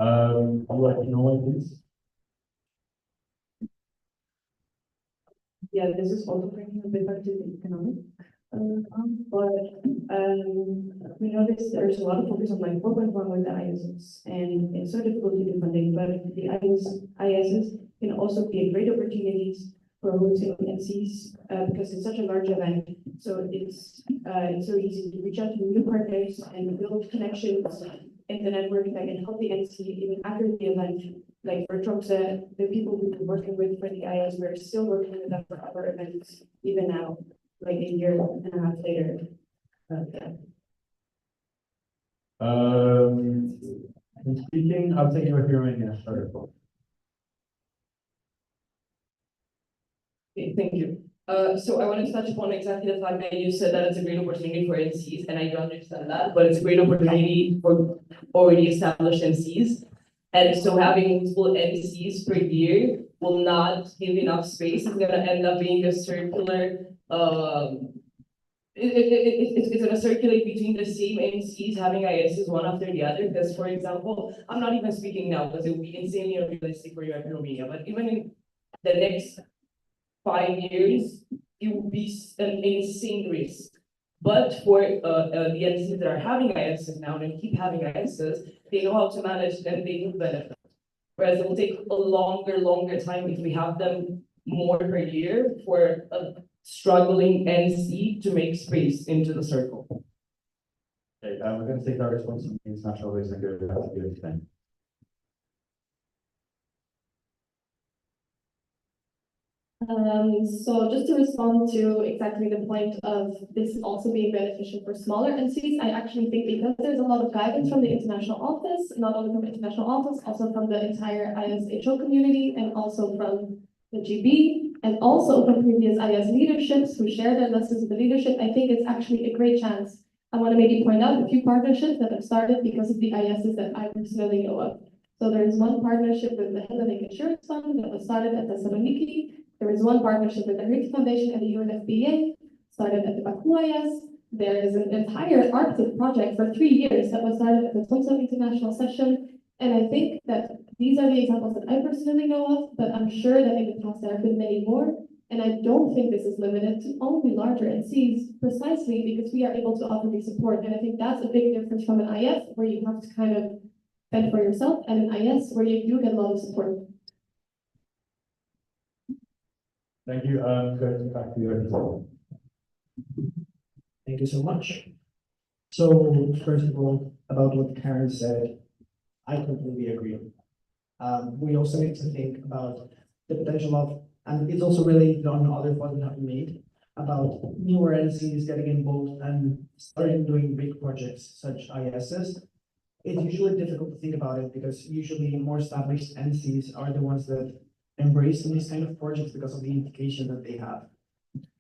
Would you know please? Yeah, this is also bringing a bit back to the economic, we noticed there's a lot of focus on like 4.1 with the ISs, and it's so difficult to do funding, but the ISs can also be a great opportunities for hosting NCs, because it's such a large event. So it's so easy to reach out to new partners and build connections in the network that can help the NC even after the event. Like for Tromsø, the people we've been working with for the IS, we're still working with them for other events, even now, like a year and a half later. In speaking, I'll take your hearing and start. Okay, thank you. So I wanted to touch upon exactly the fact that you said that it's a great opportunity for NCs, and I do understand that, but it's a great opportunity for already established NCs. And so having multiple NCs per year will not give enough space. It's gonna end up being a circular, it's gonna circulate between the same NCs having ISs one after the other. Because for example, I'm not even speaking now because it would be insanely unrealistic for you in Romania, but even in the next 5 years, it would be an insane risk. But for the entities that are having ISs now and keep having ISs, they know how to manage them, they do benefit. Whereas it will take a longer time if we have them more per year for a struggling NC to make space into the circle. Okay, we're going to take our response from the international race and go to the thing. So just to respond to exactly the point of this also being beneficial for smaller NCs, I actually think because there's a lot of guidance from the international office, not only from the international office, also from the entire ISHO community, and also from the GB, and also from previous IS leaderships who share their lessons with the leadership. I think it's actually a great chance. I want to maybe point out a few partnerships that have started because of the ISs that I personally know of. So there is one partnership with the Hellenic Insurance Fund that was started at Thessaloniki. There is one partnership with the Greek Foundation and the UNFPA, started at the Baku IS. There is an entire Arctic project for 3 years that was started at the Tromsø International Session. And I think that these are the examples that I personally know of, but I'm sure that in the past there have been many more. And I don't think this is limited to only larger NCs, precisely because we are able to offer the support. And I think that's a big difference from an IF, where you have to kind of fend for yourself, and an IS, where you do get a lot of support. Thank you. Going back to your Thank you so much. So first of all, about what Karen said, I completely agree. We also need to think about the potential of, and it's also related on other points that we made, about newer NCs getting involved and starting doing big projects such ISs. It's usually difficult to think about it because usually more established NCs are the ones that embraced in these kind of projects because of the implication that they have.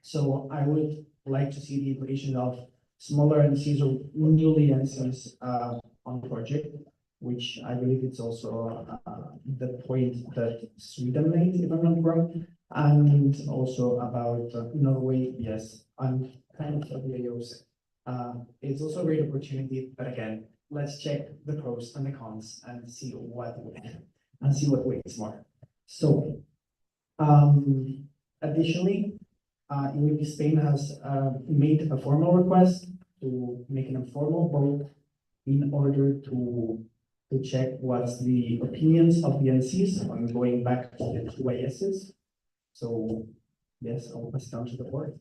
So I would like to see the implication of smaller NCs or newly NCs on the project, which I believe it's also the point that Sweden made, if I'm not wrong, and also about Norway. Yes, I'm kind of the AOs. It's also a great opportunity, but again, let's check the pros and the cons and see what weighs more. So, additionally, UAP Spain has made a formal request to make an informal vote in order to check what's the opinions of the NCs on going back to the two ISs. So, yes, I'll pass it down to the board.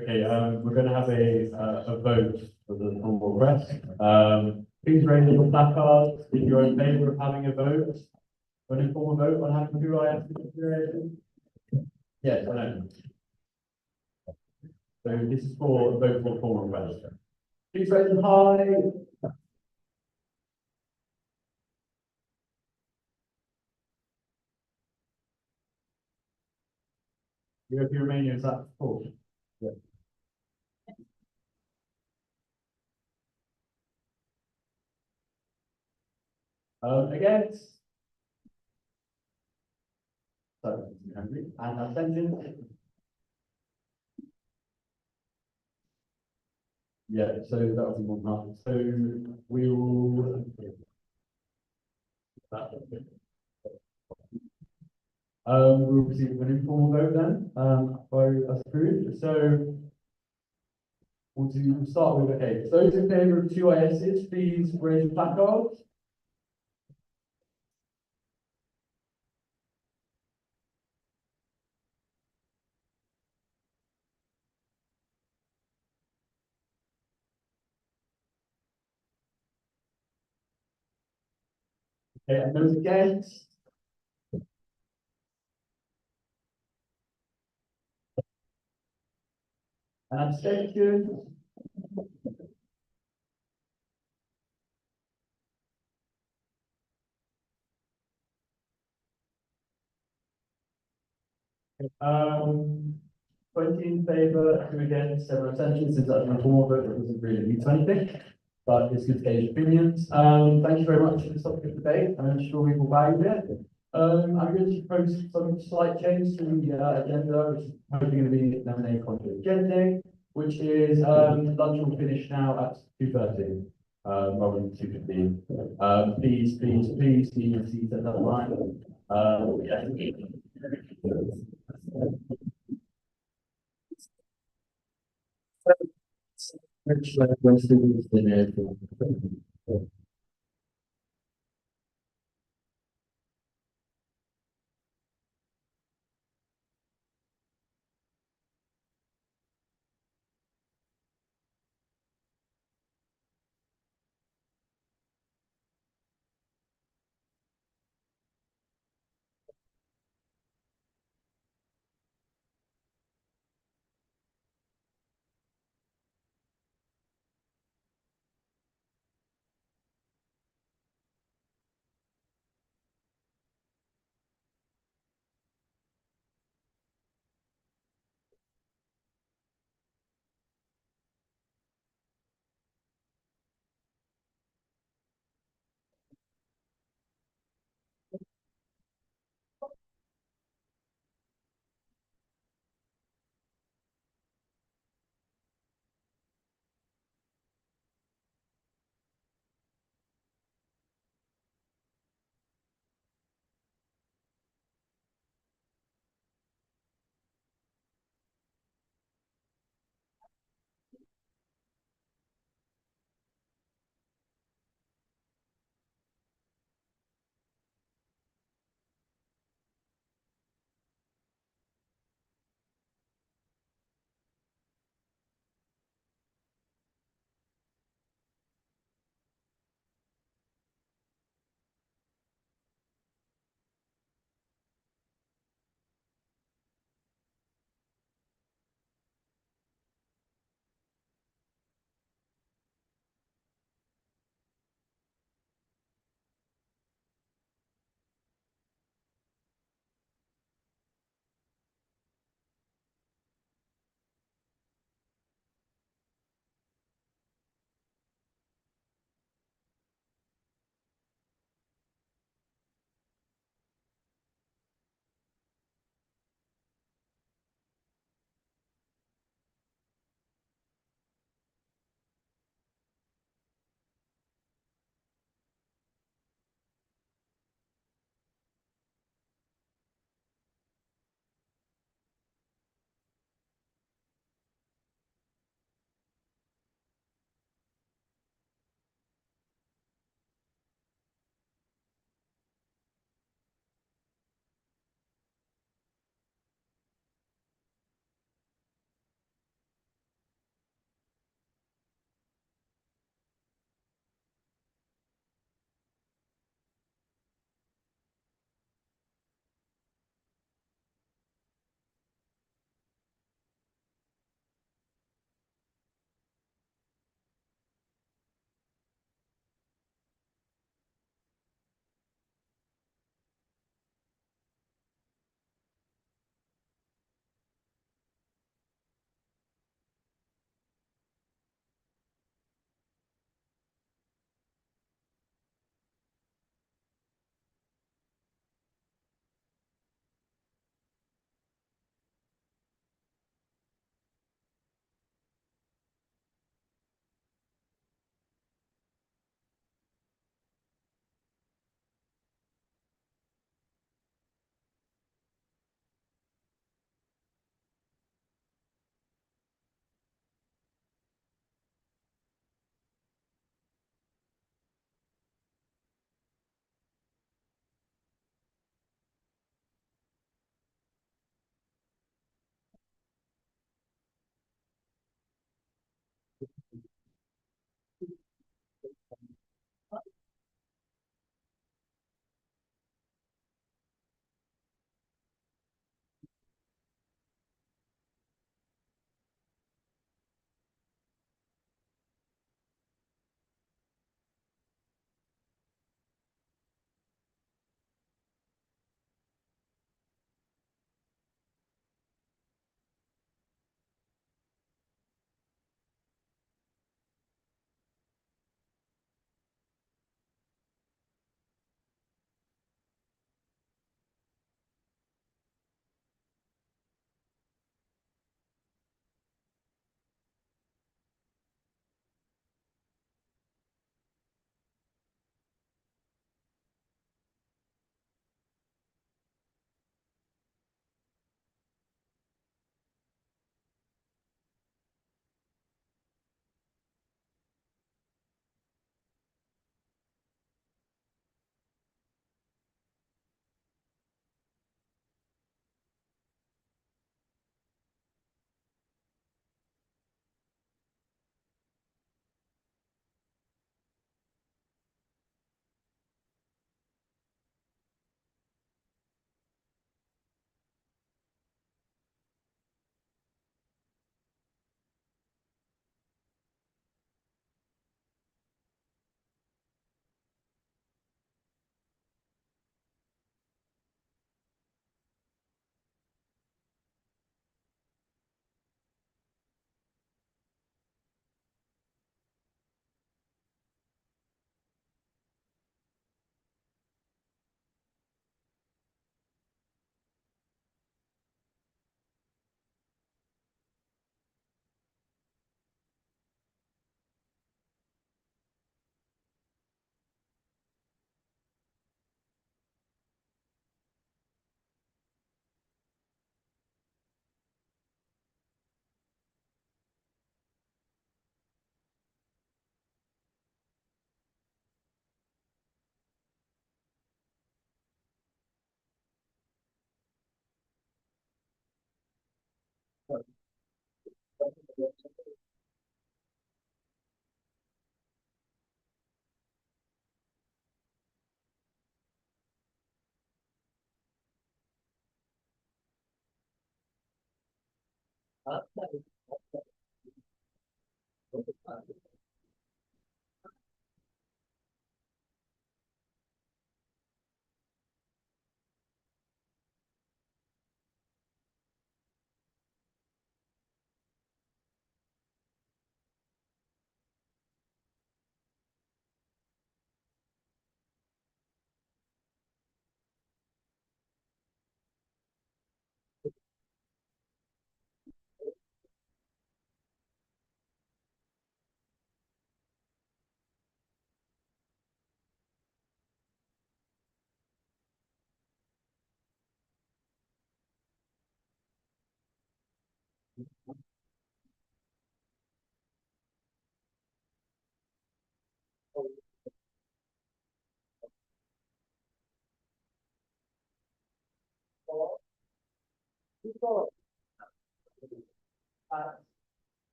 Okay, we're gonna have a vote for the formal request. Please raise your placards if you're in favor of having a vote. An informal vote on having two ISs. Yes, I know. So this is for a vote for formal request. Please raise them high. European Romania, is that full? Yeah. Against? So, and abstention? Yeah, so that was one part. So we will. We'll receive an informal vote then, by us approved. So we'll start with, okay, those in favour of two ISs, please raise your placards. Okay, and those against? And abstention? Um, 20 in favour, 2 against, 7 abstentions. Since that's an informal vote, it doesn't really lead to anything, but it's good to gauge opinions. Thank you very much for this topic of debate. I'm sure we will value it. I'm going to propose some slight change to the agenda, which is hopefully going to be an M&A conflict agenda, which is lunch will finish now at 2:30, rather than 2:15. Please be seated at that line. Yeah.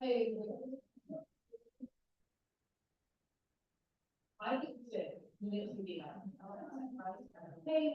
Hey. I think that you need to be on. Hey.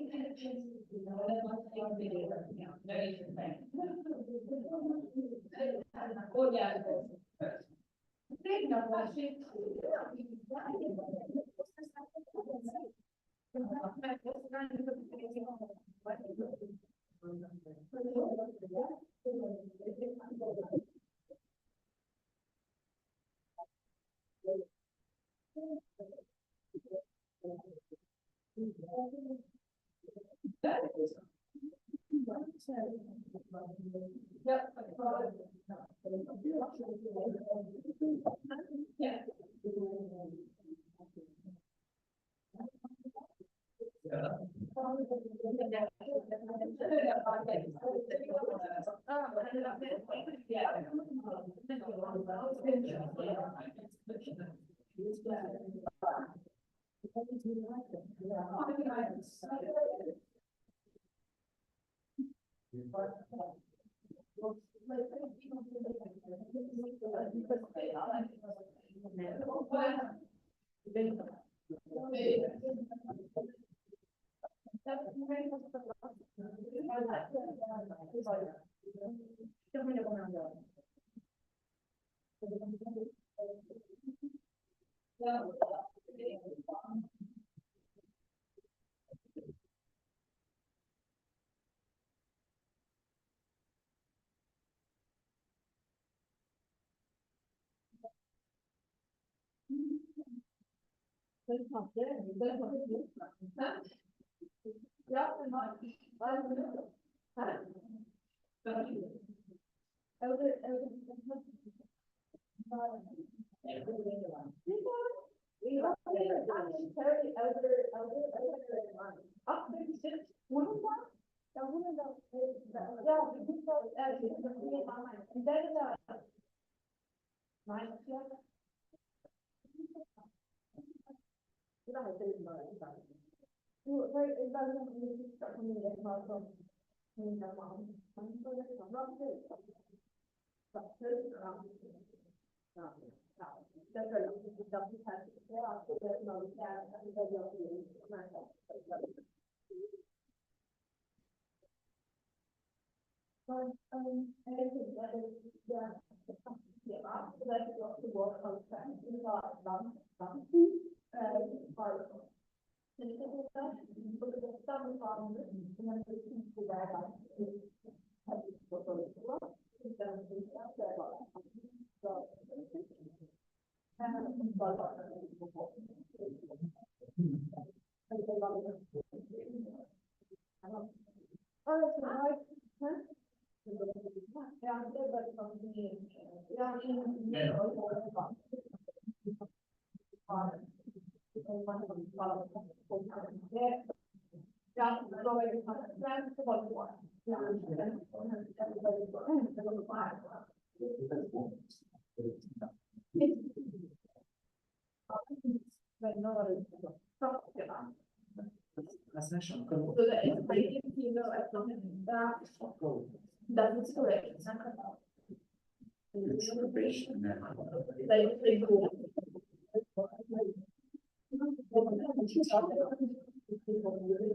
Oh, yeah. That's correct.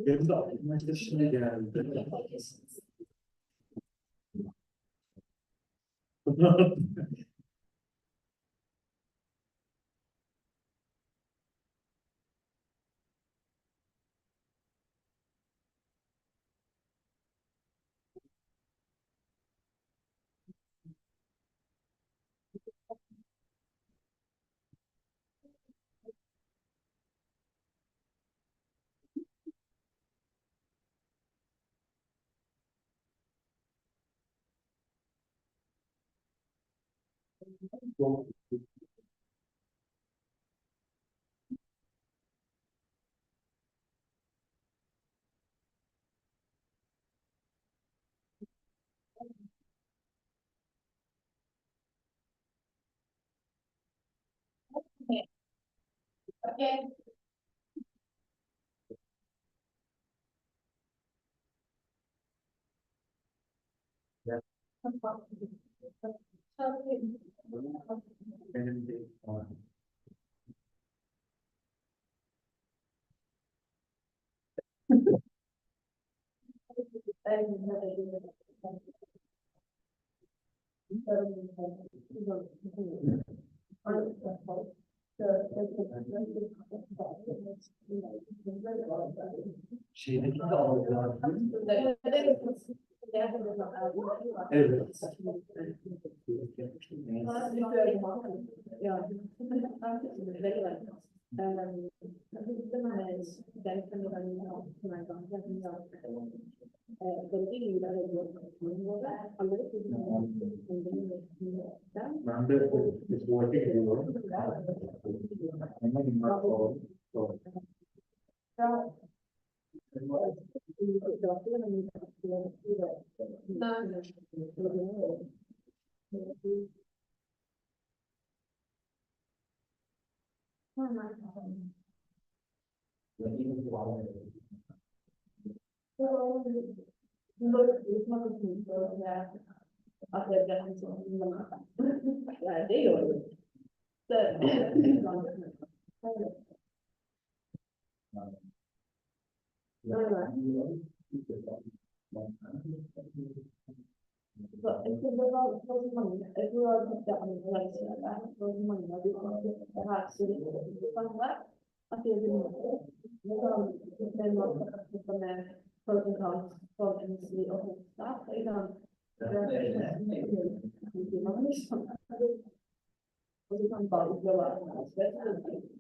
Benim de aklıma işte şimdi geldi. Okay.